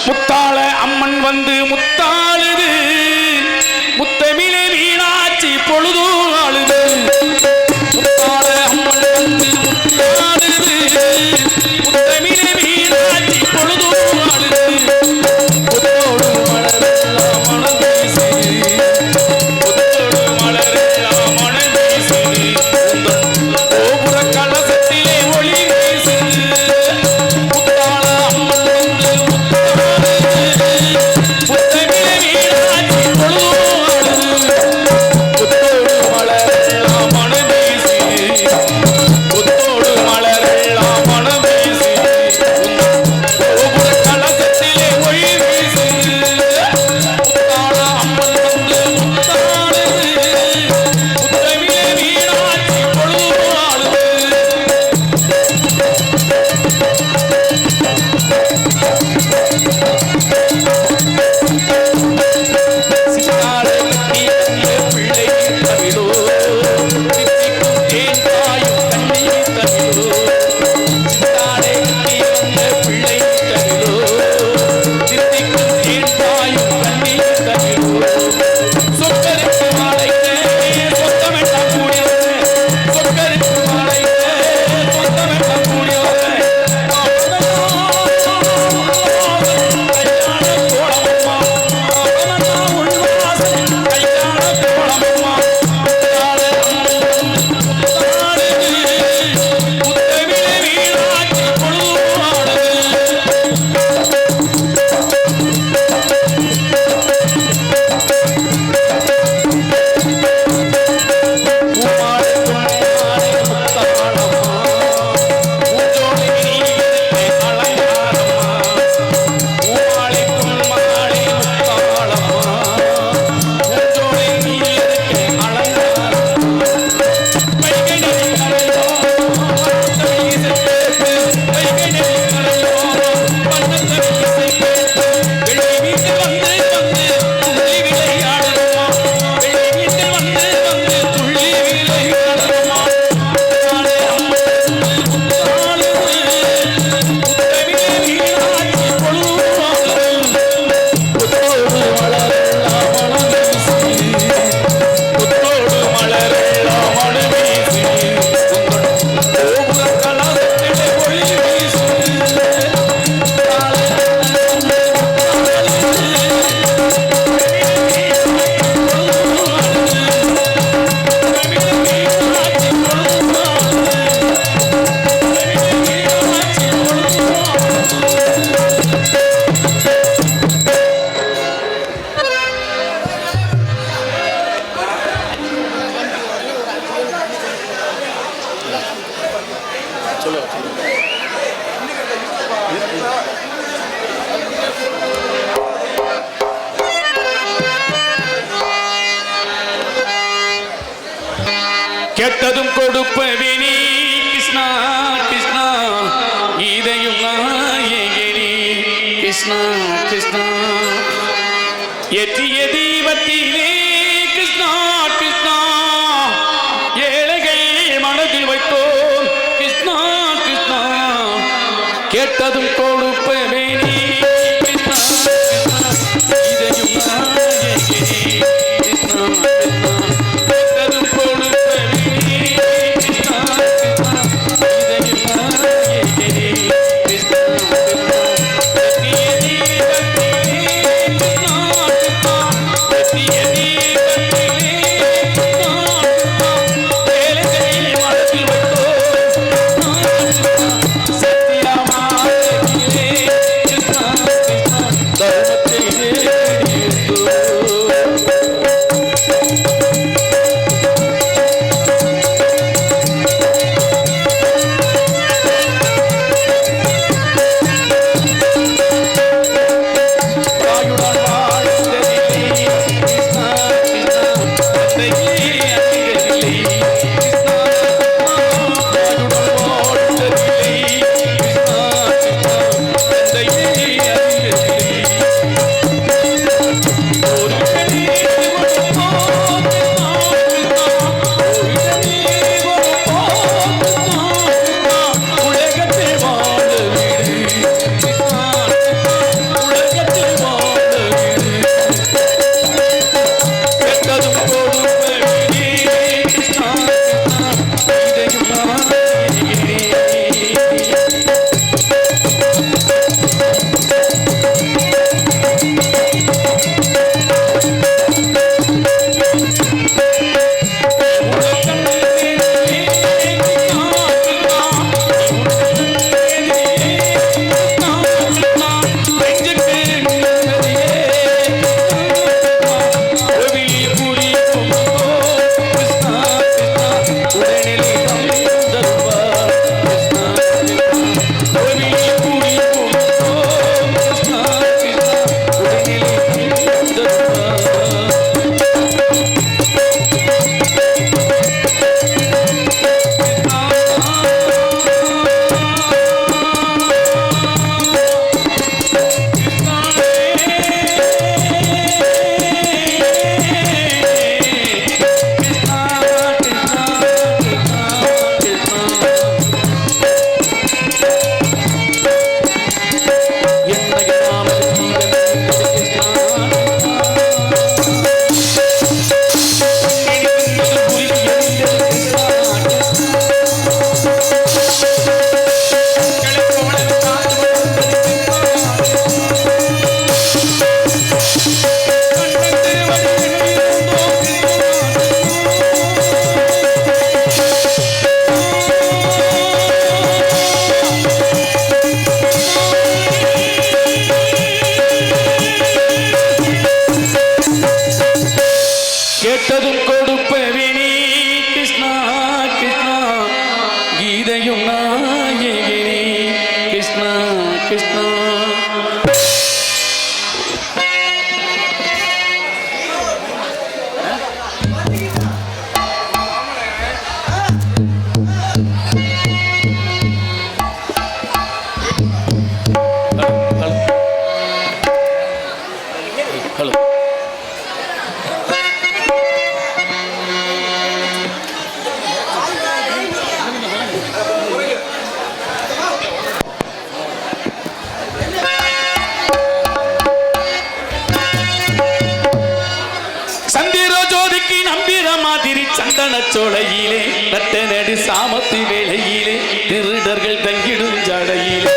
முத்தாள அம்மன் வந்து முத்தாளுது முத்தமிழே மீனாட்சி பொழுது ஆளுது முத்தாள அம்மன் வந்து முத்தாளுது முத்தமிழே மீனாட்சி பொழுது ஆளுது புத்தோடு மலரெல்லாம் மனம் வீசி புத்தோடு மலரெல்லாம் மனம் வீசி கோபுர கலசத்திலே ஒளி வீசி முத்தாள அம்மன் வந்து முத்தமிழே மீனாட்சி பொழுது ஆளுது புத்தோடு மலரெல்லாம் மனம் வீசி புத்தோடு மலரெல்லாம் மனம் வீசி கோபுர கலசத்திலே ஒளி வீசி முத்தாள அம்மன் வந்து முத்தாளுது முத்தமிழே மீனாட்சி பொழுது ஆளுது சித்தாளை கட்டிய பிள்ளை தமிழோ தித்திக்கும் தேன் தாயும் கண்ணீர் தமிழோ சித்தாளை கட்டிய பிள்ளை தமிழோ தித்திக்கும் தேன் தாயும் கண்ணீர் தமிழோ சொக்கருக்கு மாலைக்க சொத்தமெல்லாம் கூடியவரே சொக்கருக்கு மாலைக்க சொத்தமெல்லாம் கூடியவரே கல்யாண கோலமம்மா உள்வாசல் கல்யாண கோலமம்மா முத்தமிழே மீனாட்சி பொழுது ஆளுது கேட்டதும் கொடுப்பவினி கிருஷ்ணா கிருஷ்ணா இதையும் நாயகினி கிருஷ்ணா கிருஷ்ணா ஏற்றிய தீபத்திலே கிருஷ்ணா கிருஷ்ணா ஏழைகள் மனதில் வைத்தோம் கிருஷ்ணா கிருஷ்ணா கேட்டதும் கொடுப்பவினி கிருஷ்ணா கிருஷ்ணா இதையும் நாயகினி கிருஷ்ணா கிருஷ்ணா கேட்டதும் கொடுப்பவினி கிருஷ்ணா கிருஷ்ணா இதையும் நாயகினி கிருஷ்ணா கிருஷ்ணா ஏற்றிய தீபத்திலே கிருஷ்ணா கிருஷ்ணா ஏற்றிய தீபத்திலே கிருஷ்ணா கிருஷ்ணா ஏழைகள் மனதில் வைத்தோம் கிருஷ்ணா கிருஷ்ணா சத்தியமாகிலே சோலையிலே நட்ட நடு சாமத்து வேளையிலே திருடர்கள் தங்கிடும் ஜடையிலே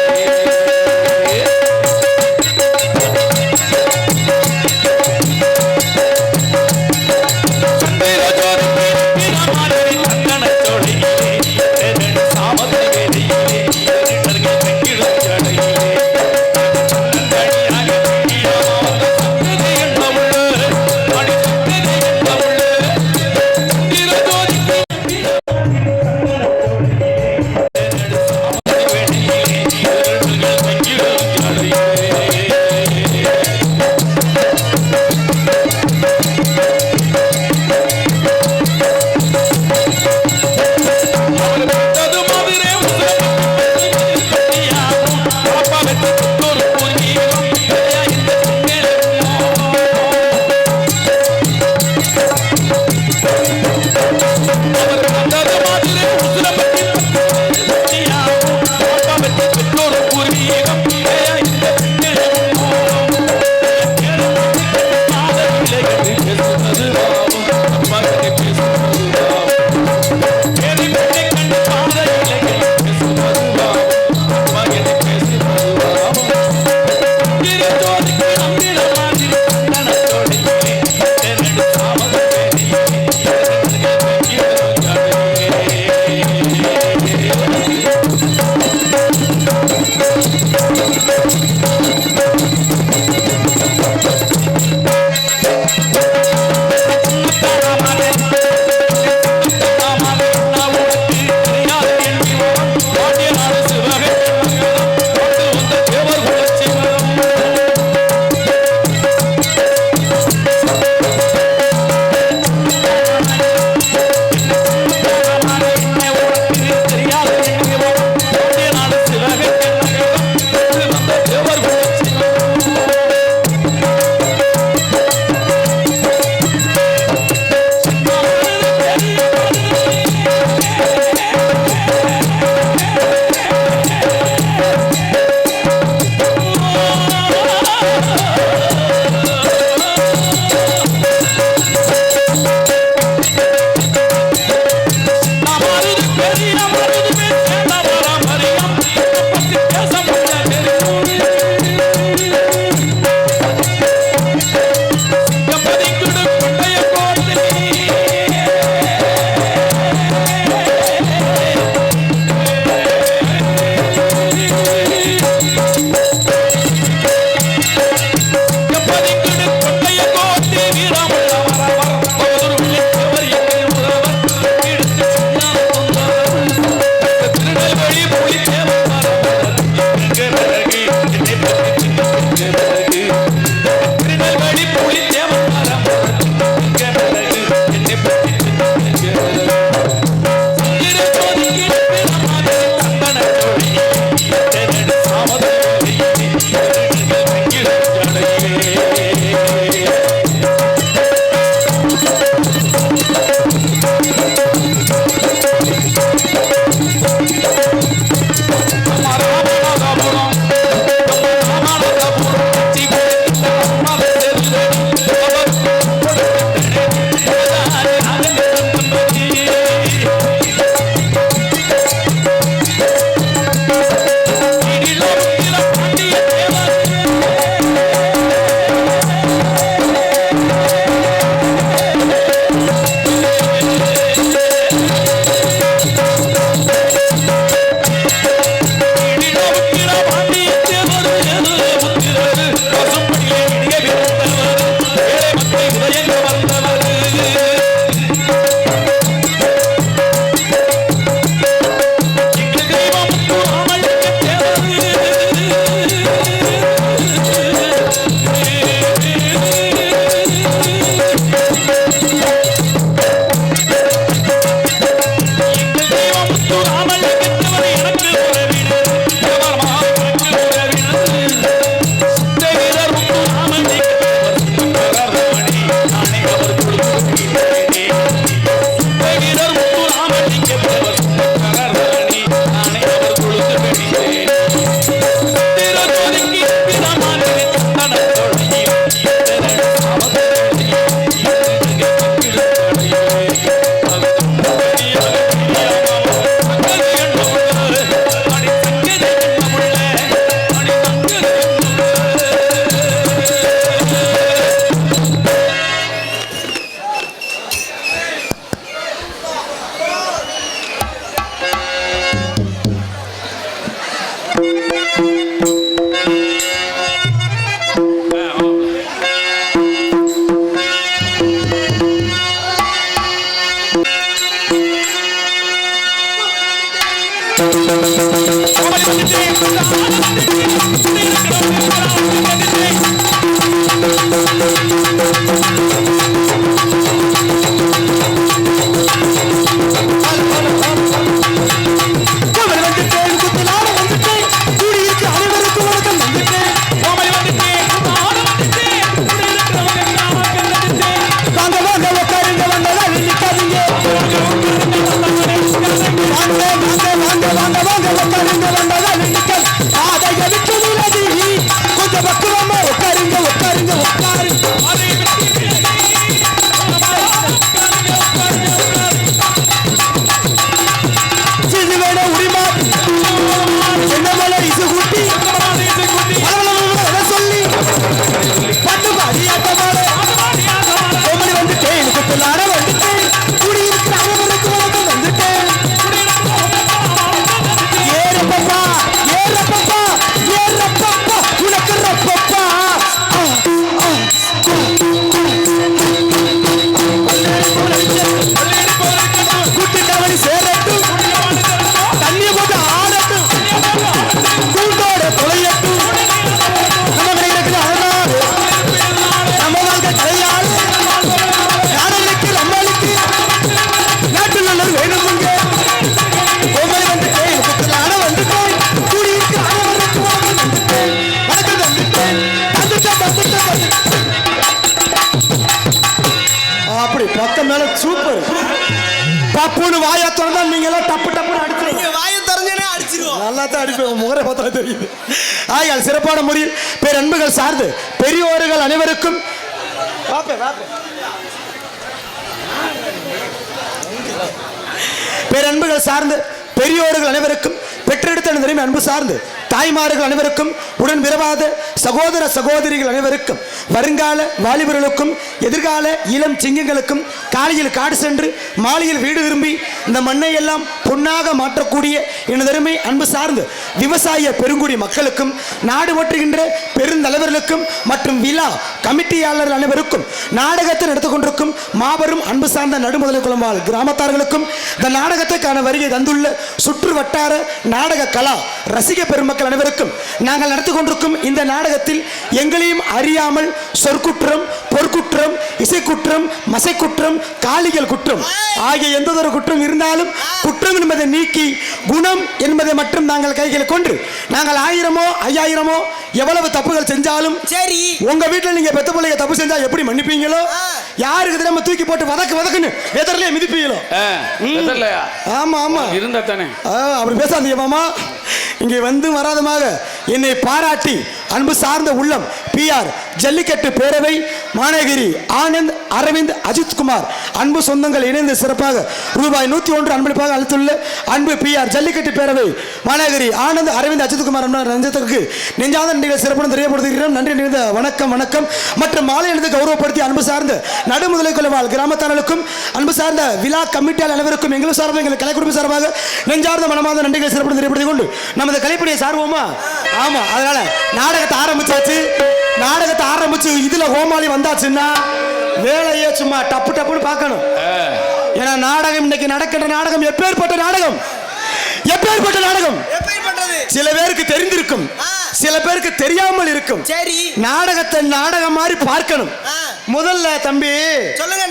மேல சூப்பர். டப்புன்னு வாயை திறந்தா நீங்க எல்லாம் டப்பு டப்புன்னு அடிச்சிருங்க. வாயை திறந்தேனே அடிச்சிருவோம். நல்லா தான் அடிப்பேன், முகரை பார்த்தா தெரியுது. ஆகையால் சிறப்பான முறையில் பேரன்புகள் சார்ந்து பெரியோர்கள் அனைவருக்கும் பேரன்புகள் சார்ந்து பெரியோர்கள் அனைவருக்கும் பெற்றெடுத்த நிறைய அன்பு சார்ந்து தாய்மார்கள் அனைவருக்கும் உடன் விரவாத சகோதர சகோதரிகள் அனைவருக்கும் வருங்கால வாலிபர்களுக்கும் எதிர்கால இளம் சிங்கங்களுக்கும் காலையில் காடு சென்று மாலையில் வீடு திரும்பி இந்த மண்ணை எல்லாம் பொன்னாக மாற்றக்கூடிய எனதருமை அன்பு சார்ந்து விவசாய பெருங்குடி மக்களுக்கும் நாடு ஓட்டுகின்ற பெருந்தலைவர்களுக்கும் மற்றும் விழா கமிட்டியாளர்கள் அனைவருக்கும் நாடகத்தை நடத்தி கொண்டிருக்கும் மாபெரும் அன்பு சார்ந்த நடுமுதலை குளம்பால் கிராமத்தார்களுக்கும் இந்த நாடகத்தை காண வருகை தந்துள்ள சுற்று வட்டார நாடக கலா ரசிக பெருமக்கள் அனைவருக்கும் நாங்கள் நடத்தி கொண்டிருக்கும் இந்த நாடகத்தில் எங்களையும் அறியாமல் சொற்குற்றம் பொற்குற்றம் இசைக்குற்றம் மசைக்குற்றம் காளிகள் குற்றம் ஆகிய எந்த ஒரு குற்றம் இருந்தாலும் குற்றம் என்பதை நீக்கி குணம் என்பதை மட்டும் நாங்கள் கையில் கொண்டு நாங்கள் 1000மோ 5000மோ எவ்வளவு தப்புகள் செஞ்சாலும் சரி, உங்க வீட்டுல நீங்க பெத்த பிள்ளைங்க தப்பு செஞ்சா எப்படி மன்னிப்பீங்களோ, யாருக்கு தெரியாம தூக்கி போட்டு வதக்குன்னு எதிரிலே மிதிப்பீங்களோ. ஆமா ஆமா இருந்தா தானே அப்படி பேசாதீங்க மாமா. இங்கே வந்து வராதமாக என்னை பாராட்டி அன்பு சார்ந்த உள்ளம் பிஆர் ஜல்லிக்கட்டு பேரவை மாநகரி ஆனந்த் அரவிந்த் அஜித்குமார் அன்பு சொந்தங்கள் இணைந்து சிறப்பாக ரூபாய் 101 அன்பளிப்பாக அளித்துள்ள அன்பு பிஆர் ஜல்லிக்கட்டு பேரவை மாநகரி ஆனந்த் அரவிந்த் அஜித்குமார் ரஞ்சத்திற்கு நெஞ்சாத நன்றிகள் சிறப்புடன் தெரியப்படுத்துகிறோம். நன்றி நிறைந்த வணக்கம் வணக்கம். மற்றும் மாலை எழுந்து கௌரவப்படுத்தி அன்பு சார்ந்த நடுமுதலை கொள்ளவாள் கிராமத்தார்களுக்கும் அன்பு சார்ந்த விழா கமிட்டியால் அனைவருக்கும் எங்களும் சார்பாக எங்கள் கலைக்குழுப்பு சார்பாக நெஞ்சார்ந்த மனமார்ந்த நன்றிகள் சிறப்புடன் தெரியப்படுத்திக் கொண்டு நமது கலைப்பணியை சார்வோமா. ஆமா, அதனால நாடகத்தை ஆரம்பிச்சு இதுல ஹோமாளி வந்தாச்சுன்னா வேலையே சும்மா டப்பு டப்புன்னு பார்க்கணும். ஏன்னா நாடகம் இன்னைக்கு நடக்கின்ற நாடகம் எப்பேற்பட்ட நாடகம், எப்பேற்பட்ட நாடகம். சில பேருக்கு தெரிந்திருக்கும், சில பேருக்கு தெரியாமல் இருக்கும். நாடகத்தை நாடகம் மாதிரி பார்க்கணும். முதல்ல தம்பி சொல்லுங்க,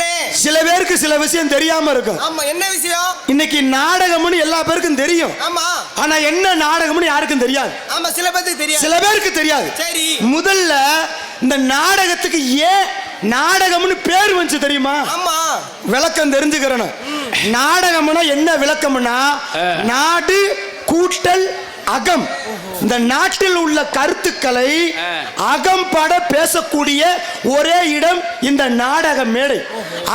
சில பேருக்கு சில விஷயம் தெரியாம இருக்கும். என்ன விஷயம்? இன்னைக்கு நாடகம்னு எல்லா பேருக்கும் தெரியும். ஆனா என்ன நாடகம்னு யாருக்கும் தெரியாது. சில பேருக்கு தெரியாது. முதல்ல இந்த நாடகத்துக்கு ஏன் நாடகம்னு பேர் வந்து தெரியுமா? விளக்கம் தெரிஞ்சுக்கிறேன். நாடகம்னா என்ன விளக்கம்னா, நாடு கூட்டல் அகம். இந்த நாட்டில் உள்ள கருத்துக்களை அகம்பட பேசக்கூடிய ஒரே இடம் இந்த நாடக மேடை.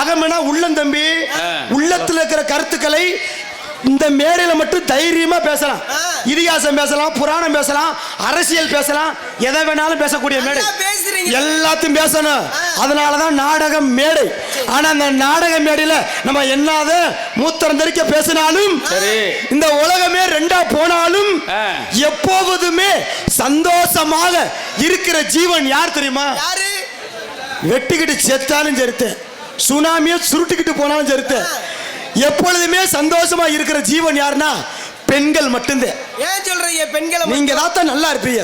அகம்னா உள்ளந்தம்பி, உள்ளத்தில் இருக்கிற கருத்துக்களை இந்த மேடையில மட்டும் தைரியமா பேசலாம். இதிகாசம் பேசலாம், புராணம் பேசலாம், அரசியல் பேசலாம், எதை வேணாலும் பேசக்கூடிய மேடை. எல்லாத்தையும் பேசணும். அதனாலதான் நாடகம் மேடை. ஆனா அந்த நாடக மேடையில நம்ம என்னத மூத்தரம் தெரிக்க பேசினாலும் இந்த உலகமே ரெண்டா போனாலும் எப்போதுமே சந்தோஷமாக இருக்கிற ஜீவன் யார் தெரியுமா? வெட்டிக்கிட்டு செத்தாலும் சரித்தேன், சுனாமியை சுருட்டிக்கிட்டு போனாலும் சரித்தேன், எப்பொழுதுமே சந்தோஷமா இருக்கிற ஜீவன் யாருன்னா பெண்கள் மட்டும்தான். ஏன் சொல்றீங்க பெண்கள்? நீங்க தான் நல்லா இருப்பீங்க.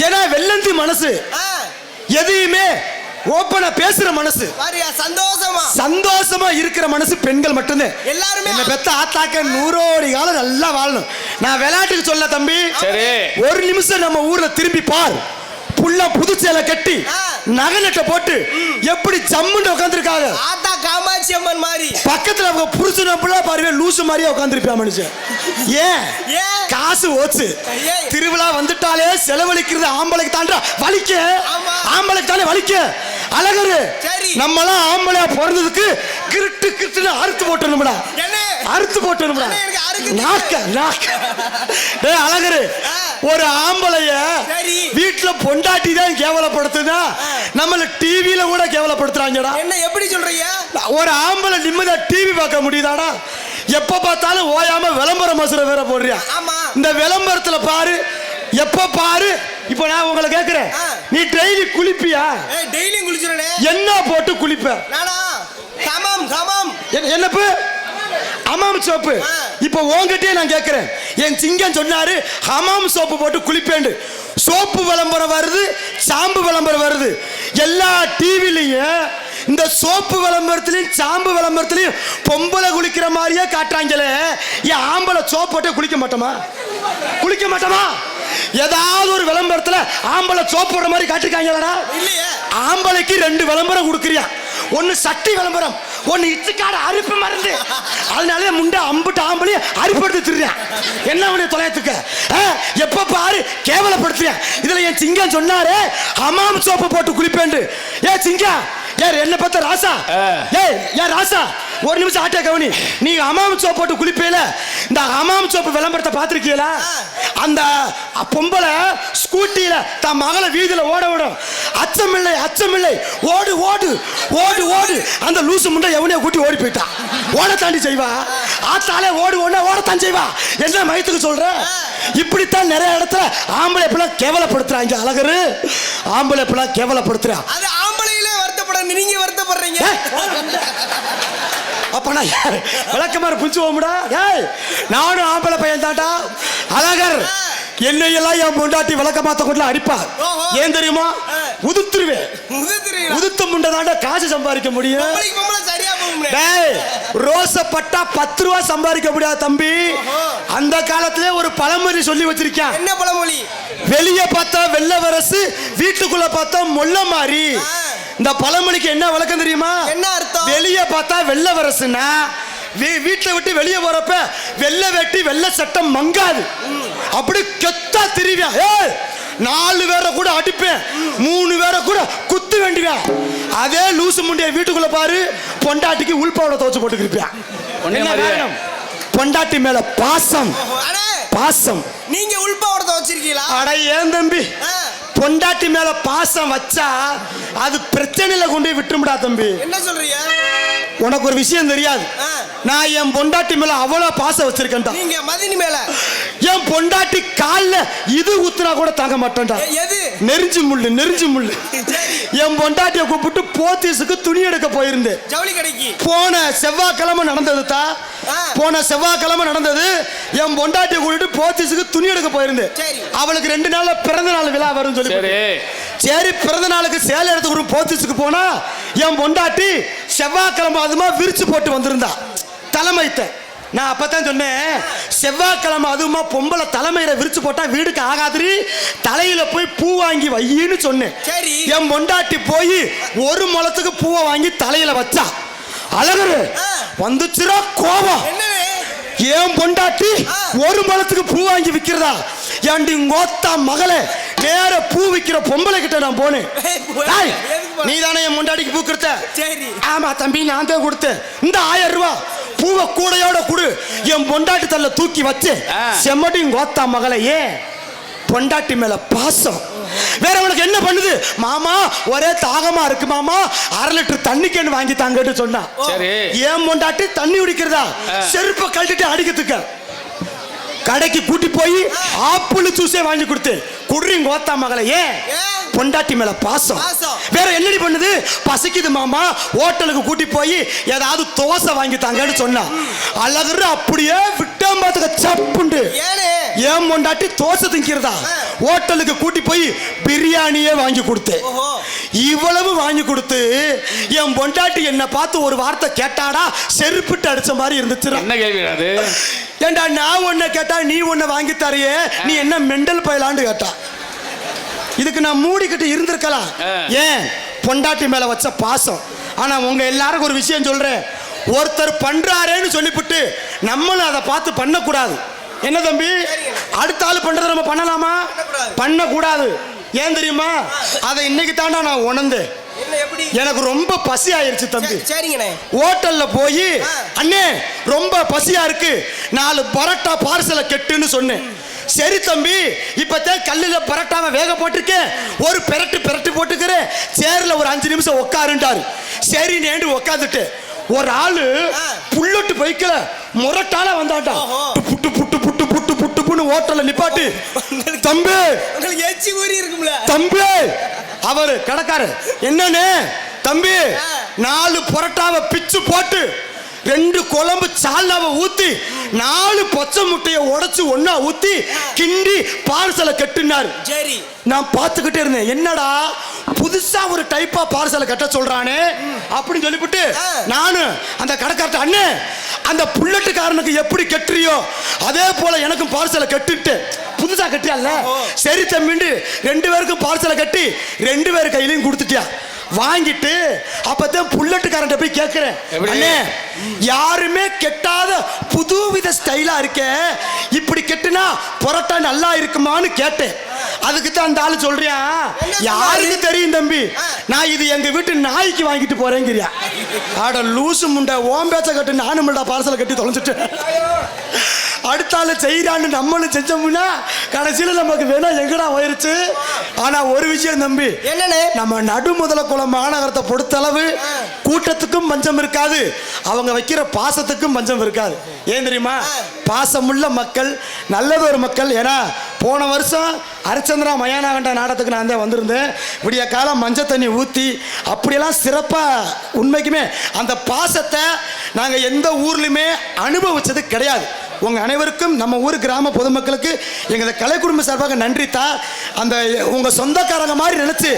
ஏன்னா வெள்ளந்தி மனசு, எதையுமே ஓப்பனா பேசுற மனசு, சந்தோஷமா இருக்கிற மனசு பெண்கள் மட்டும்தான். எல்லாருமே என்ன பெத்த ஆத்தாக்க 100 காலம் நல்லா வாழணும். நான் விளையாட்டுக்கு சொல்ல தம்பி, ஒரு நிமிஷம் நம்ம ஊர்ல திரும்பி பார். புள்ள புதுச்சேலை கட்டி நகநட்டை போட்டு எப்படி ஜம்முன்னு உட்காந்துருக்காங்க. காமாட்சி அம்மன் மாதிரி பக்கத்துல அவங்க புருஷன புள்ள பாருங்க லூசு மாதிரியே உட்காந்துருப்பா மனுஷன். ஏன்? காசு ஓச்சு. திருவிழா வந்துட்டாலே செலவழிக்கிறது ஆம்பளைக்கு தாண்டா வலிக்க, ஆம்பளைக்கு தானே வலிக்க. அழகரு நம்மளாம் ஆம்பளையா பிறந்ததுக்கு கிருட்டு கிருட்டுன்னு அறுத்து போட்டணும்டா, அறுத்து போட்டணும்டா. அழகரு ஒரு ஆம்பளைய வீட்டுல பொண்டாட்டி தான் கேவலப்படுத்துதா, நம்மள டிவில கூட கேவலப்படுத்துறாங்கடா. என்ன எப்படி சொல்றீங்க? ஒரு ஆம்பளை நிம்மதியா டிவி பார்க்க முடியுதாடா? எப்ப பார்த்தாலும் ஓயாம விளம்பர மசுரை வேற போடுறியா? இந்த விளம்பரத்துல பாரு, எப்ப பாரு. இப்ப நான் உங்களை கேக்குறேன், நீ டெய்லி குளிப்பியா? டெய்லி குளிச்சுறேன். என்ன போட்டு குளிப்ப? என்னப்பு ஹமாம் சோப்பு. இப்ப உங்ககிட்டயே நான் கேட்கிறேன், என் சிங்கம் சொன்னாரு ஹமாம் சோப்பு போட்டு குளிப்பேன். சோப்பு விளம்பரம் வருது, சாம்பு விளம்பரம் வருது. எல்லா டிவிலையும் இந்த சோப்பு விளம்பரத்திலையும் சாம்பு விளம்பரத்திலையும் பொம்பளை குளிக்கிற மாதிரியே காட்டுறாங்களே. ஏன் ஆம்பளை சோப்பு போட்டு குளிக்க மாட்டோமா? குளிக்க மாட்டோமா? ஏதாவது ஒரு விளம்பரத்துல ஆம்பளை சோப்பு போடுற மாதிரி காட்டிருக்காங்களா? ஆம்பளைக்கு 2 விளம்பரம் கொடுக்குறியா? ஒன்னு சட்டி விளம்பரம், ஒன்னு இச்சுக்கார அரிப்பு மருந்து. அதனால முண்டை அம்புட்டு ஆம்பளி அரிப்படுத்தி திருறேன். என்ன அவனு தொலையத்துக்கு எப்ப பாரு கேவலப்படுத்துறேன். இதுல என் சிங்கம் சொன்னாரு ஹமாம் சோப்பு போட்டு குளிப்பேன். ஏ சிங்கம், என்ன பார்த்த ராசா? ஏன் ராசா, ஒரு நிமிஷம் ஆட்டே கவனி. நீங்க ஹமாம் சோப்பு போட்டு குளிப்பேல, இந்த ஹமாம் சோப்பு விளம்பரத்தை பார்த்திருக்கீங்களா? அந்த பொம்பளை ஸ்கூட்டியில தன் மகளை வீதியில ஓட விடும். அச்சமில்லை அச்சமில்லை, ஓடு ஓடு ஓடு ஓடு. அந்த லூசு முண்டை எவனையோ கூட்டி ஓடி போயிட்டா. ஓட தாண்டி செய்வா, ஆத்தாலே ஓடு ஓடத்தான் செய்வா. என்ன மயத்துக்கு சொல்ற? இப்படித்தான் நிறைய இடத்துல ஆம்பளை பிள்ளை கேவலப்படுத்துறாங்க. அழகரு ஆம்பளை பிள்ளை கேவலப்படுத்துறா. அது ஆம்பளையிலே வருத்தப்பட நீங்க வருத்தப்படுறீங்க. அப்ப நான் விளக்கமாறு புடிச்சு போமுடா. நானும் ஆம்பளை பையன் தாண்டா. அழகர் என்னையெல்லாம் என் பொண்டாட்டி விளக்க மாத்த கொண்டு அடிப்பா. ஏன் தெரியுமா? உதுத்துருவேன். உதுத்த முண்டை தாண்டா காசு சம்பாதிக்க முடியும். ரோசப்பட்டா 10 ரூபா சம்பாதிக்க முடியாது தம்பி. அந்த காலத்திலே ஒரு பழமொழி சொல்லி வச்சிருக்கேன். என்ன பழமொழி? வெளியே பார்த்தா வெள்ளவரசு, வீட்டுக்குள்ள பார்த்தா மொல்ல மாறி. இந்த பழமொழிக்கு என்ன விளக்கம் தெரியுமா? என்ன அர்த்தம்? வெளியே பார்த்தா வெள்ளவரசுனா வீட்டை விட்டு வெளியே போறப்ப வெள்ளை வெட்டி வெள்ளை சட்டம் மங்காது. அப்படி கெத்தா திரிவியா. 4 பேரை கூட அடிப்பேன், 3 பேரை கூட குத்து வேண்டிவேன். அதே லூசு முண்டிய வீட்டுக்குள்ள பாரு, பொண்டாட்டிக்கு உள்பாவோட துவச்சு போட்டுக்கிருப்பேன். பொண்டாட்டி மேல பாசம் பாசம். நீங்க உள்பாவோட துவச்சிருக்கீங்களா? அட ஏன் தம்பி, பொண்டாட்டி மேல பாசம் வச்சா அது பிரச்சனையில கொண்டு போய் விட்டுமுடா தம்பி. என்ன சொல்றீங்க? உனக்கு ஒரு விஷயம் தெரியாது. நான் என் பொண்டாட்டி மேல அவ்வளவு பாசம் வச்சிருக்கேன்டா. நீங்க மதினி மேல? என் பொண்டாட்டி கால்ல இது ஊத்துனா கூட தாங்க மாட்டேன்டா. எது? நெருஞ்சி முள்ளு நெருஞ்சி முள்ளு. என் பொண்டாட்டியை கூப்பிட்டு போத்தீஸுக்கு துணி எடுக்க போயிருந்தேன். ஜவுளி கடைக்கு. போன செவ்வாய்க்கிழமை நடந்தது தா. போன செவ்வாய்க்கிழமை நடந்தது. என் பொண்டாட்டியை கூட்டிட்டு போத்தீஸுக்கு துணி எடுக்க போயிருந்தேன். அவளுக்கு 2 நாள்ல பிறந்த நாள் விழா வரும் சொல்லி. சரி பிறந்த நாளுக்கு சேலை எடுத்து போத்தீஸுக்கு போனா என் பொண்டாட்டி செவ்வாய்க்கிழமை அதுமா விரிச்சு போட்டு வந்திருந்தா தலைமைத்த. நான் அப்பதான் சொன்னேன், செவ்வாய்க்கிழமை அதுமா பொம்பளை தலைமையில விரிச்சு போட்டா வீடுக்கு ஆகாதிரி, தலையில போய் பூ வாங்கி வையின்னு சொன்னேன். என் பொண்டாட்டி போய் 1 முழத்துக்கு பூவை வாங்கி தலையில வச்சா. அழகரு வந்துச்சுரா கோபம். ஏன் பொண்டாட்டி 1 முழத்துக்கு பூ வாங்கி விக்கிறதா? ஏண்டி கோத்தா மகளே, நேர பூ விக்கிற பொம்பளை கிட்ட நான் போனேன். நீ தானே என் பொண்டாட்டிக்கு பூ கொடுத்த? ஆமா தம்பி, நான் தான் கொடுத்தேன். இந்த 1000 ரூபாய் பூவை கூடையோட கொடு. என் பொண்டாட்டி தள்ள தூக்கி வச்சு செம்மடி கோத்தா மகளை. ஏன் பொண்டாட்டி மேல பாசம். வேற உனக்கு என்ன பண்ணுது? மாமா ஒரே தாகமா இருக்கு மாமா, 1/2 லிட்டர் தண்ணி கேன் வாங்கி தாங்கன்னு சொன்னா. ஏன் பொண்டாட்டி தண்ணி குடிக்கிறதா? செருப்பை கழட்டிட்டு அடிக்கிறதுக்கு கடைக்கு கூட்டி போய் ஆப்பிள் ஜூஸே வாங்கி கொடுத்து குடுறீங்க கோத்தா மகளை. ஏன் பொண்டாட்டி மேல பாசம். வேற என்னடி பண்ணுது? பசிக்குது மாமா, ஹோட்டலுக்கு கூட்டி போய் ஏதாவது தோசை வாங்கி தாங்கன்னு சொன்னா. அழகு அப்படியே விட்டாம் பார்த்துக்க சப்புண்டு. ஏன் பொண்டாட்டி தோசை திங்கிறதா? ஹோட்டலுக்கு கூட்டி போய் பிரியாணியே வாங்கி கொடுத்து. இவ்வளவு வாங்கி கொடுத்து என் பொண்டாட்டி என்ன பார்த்து ஒரு வார்த்தை கேட்டாடா, செருப்பிட்டு அடிச்ச மாதிரி இருந்துச்சு. என்ன கேள்வி அது? ஏண்டா நான் ஒன்ன கேட்டா நீ ஒன்ன வாங்கி தரையே, நீ என்ன மெண்டல் பயலான்னு கேட்டா. இதுக்கு நான் மூடிக்கிட்டு இருந்திருக்கலாம். ஏன் பொண்டாட்டி மேல வச்ச பாசம். ஆனா உங்க எல்லாருக்கும் ஒரு விஷயம் சொல்றேன், ஒருத்தர் பண்றாரேன்னு சொல்லிவிட்டு நம்மளும் அதை பார்த்து பண்ணக்கூடாது. என்ன தம்பி, அடுத்த ஆள் பண்றதை நம்ம பண்ணலாமா? பண்ணக்கூடாது. ஏன் தெரியுமா? அதை இன்னைக்கு தாண்டா நான் உணர்ந்தேன். எனக்கு ரொம்ப பசி ஆயிருச்சு தம்பி. ஹோட்டல்ல போய் அண்ணே ரொம்ப பசியா இருக்கு, 4 பரோட்டா பார்சலை கெட்டுன்னு சொன்னேன். சரி தம்பி, இப்பதான் கல்லுல பரோட்டாவை வேக போட்டிருக்கேன், ஒரு பெரட்டு போட்டுக்கிறேன், சேர்ல ஒரு 5 நிமிஷம் உட்காருண்டாரு. சரி நேண்டு உட்காந்துட்டு ஒரு ஆளு புல்லட்டு பைக்கல முரட்டால வந்தாட்டா. புட்டு புட்டு புட்டு புட்டு புட்டு புட்டு ஹோட்டல்ல நிப்பாட்டு. தம்பி எச்சி ஊறி இருக்கும்ல தம்பி. அவரு கடைக்காரு, என்னன்னு தம்பி 4 பரோட்டாவை பிச்சு போட்டு 2 குழம்பு சால்னாவை ஊத்தி 4 பச்சை முட்டையை உடைச்சு ஒன்னா ஊத்தி கிண்டி பார்சலை கட்டுனாரு. சரி நான் பார்த்துக்கிட்டே இருந்தேன், என்னடா புதுசா ஒரு டைப்பா பார்சலை கட்ட சொல்றானே அப்படின்னு சொல்லிவிட்டு நானு அந்த கடைக்கார்ட்ட, அண்ணே அந்த புல்லட்டுக்காரனுக்கு எப்படி கட்டுறியோ அதே போல எனக்கும் பார்சலை கட்டிட்டு புதுசா கட்டியால. சரி தம்பிண்டு 2 பேருக்கும் பார்சலை கட்டி 2 பேர் கையிலையும் கொடுத்துட்டியா. வாங்கிட்டு அப்பதான் புல்லட்டுக்காரன் போய் கேட்கிறேன், எப்படி? அண்ணே யாருமே கெட்டாத புதுவித ஸ்டைலா இருக்க, இப்படி கெட்டுனா பொரோட்டா நல்லா இருக்குமான்னு கேட்டேன். அதுக்கு தான் அந்த ஆளு சொல்றியா, யாருக்கு தெரியும் தம்பி, நான் இது எங்க வீட்டு நாய்க்கு வாங்கிட்டு போறேங்கிறியா. ஆட லூசு முண்டை, ஓம்பேச்ச கட்டு நானும் பார்சலை கட்டி தொலைஞ்சிட்டு அடுத்தால செய்யறான்னு நம்மளும் செஞ்சோம்னா கடைசியில் நமக்கு வேணா எங்கடா போயிருச்சு. ஆனா ஒரு விஷயம் தம்பி, என்னன்னு, நம்ம நடுமுதல குளம் மாநகரத்தை பொறுத்தளவு கூட்டத்துக்கும் பஞ்சம் இருக்காது, அவங்க வைக்கிற பாசத்துக்கும் பஞ்சம் இருக்காது. ஏன் தெரியுமா, பாசமுள்ள மக்கள், நல்லதொரு மக்கள். ஏன்னா போன வருஷம் ஹரிச்சந்திரா மயானாகண்ட நாடகத்துக்கு நான் தான் வந்திருந்தேன். விடிய காலம் மஞ்சள் தண்ணி ஊற்றி அப்படியெல்லாம் சிறப்பாக, உண்மைக்குமே அந்த பாசத்தை நாங்கள் எந்த ஊர்லையுமே அனுபவிச்சது கிடையாது. உங்கள் அனைவருக்கும் நம்ம ஊர் கிராம பொதுமக்களுக்கு எங்களை கலை குடும்ப சார்பாக நன்றி தா. அந்த உங்கள் சொந்தக்காரங்க மாதிரி நினச்சி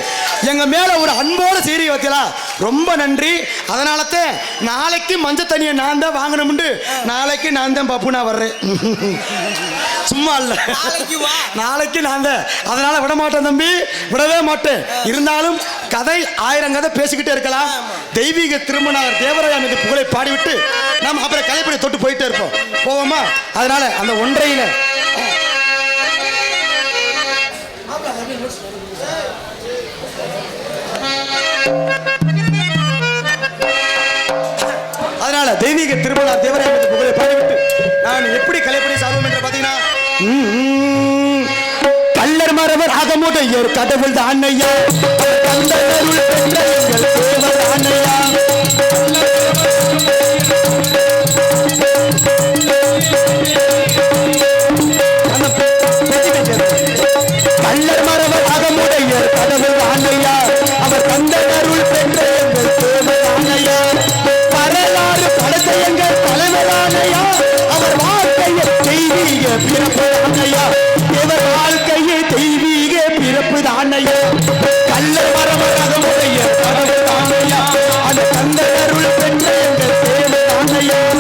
எங்கள் மேலே ஒரு அன்போடு செய்தி வைக்கலாம், ரொம்ப நன்றி. அதனால தான் நாளைக்கு மஞ்சள் தண்ணியை நான் தான் வாங்கணும்னு நாளைக்கு நான் தான் பப்பு நான் வர்றேன். சும்மா இல்லை, நாளைக்கு நான் தான். அதனால விட மாட்டேன் தம்பி, விடவே மாட்டேன். இருந்தாலும் கதை 1000 கதை பேசிக்கிட்டே இருக்கலாம். தெய்வீக திருமணர் தேவராயா மீது புகழை பாடிவிட்டு நாம் அப்புறம் கலைப்படி தொட்டு போயிட்டே இருப்போம். போவோமா? அதனால அந்த ஒன்றையில அதனால தெய்வீக திருமணர் தேவராயா மீது புகழை பாடிவிட்டு நான் எப்படி கலைப்படி சார்வோம் என்று பார்த்தீங்கன்னா, கள்ளர் மரவர் அகமுடையர் கடவுள் தான் ஐயா, கள்ளர் மரவர் அகமுடையர் கடவுள் தான் ஐயா, அவர் கந்தனருள் பெற்ற எங்கள் தேவதானையா, வரலாறு படைத்த எங்கள் தலைவரானையா, அவர் வாழ்க்கையை தெய்வீக பிறப்பு தானையா, இவர் வாழ்க்கையை தெய்வீக பிறப்பு தானையா, கள்ளர் மரவர் அகமுடையர் கடவுள் தானையா, அந்த கந்தனருள் பெற்ற எங்கள் தேவதானையா.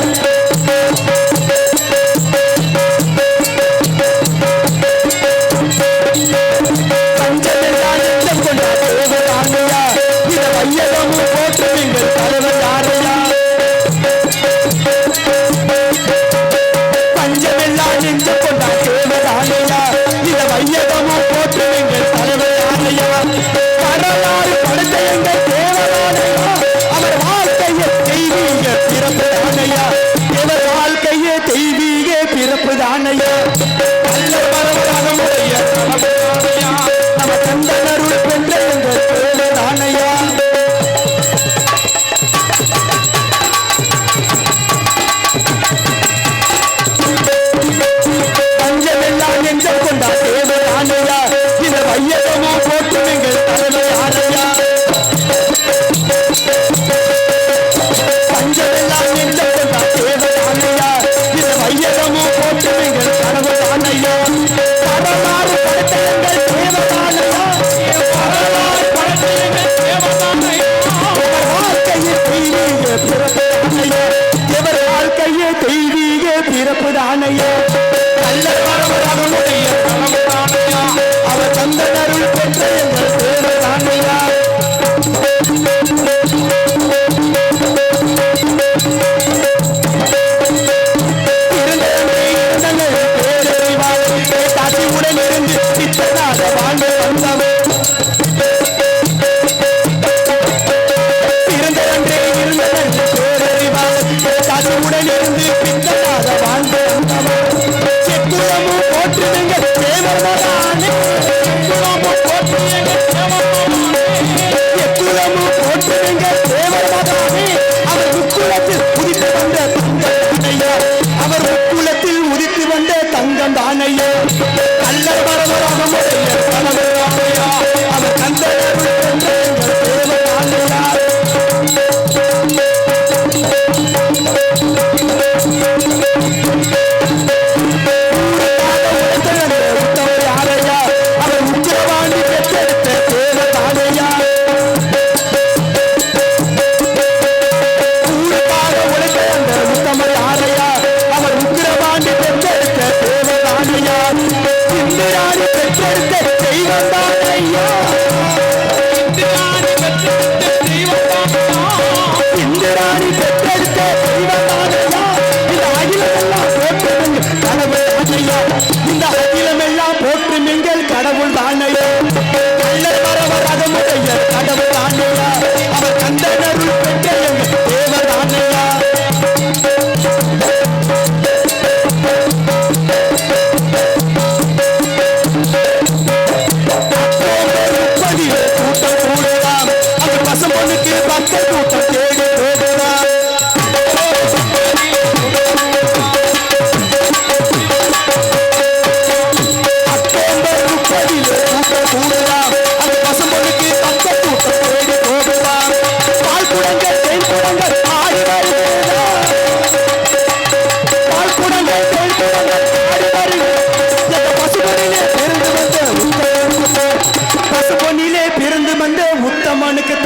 அம்மனுக்கு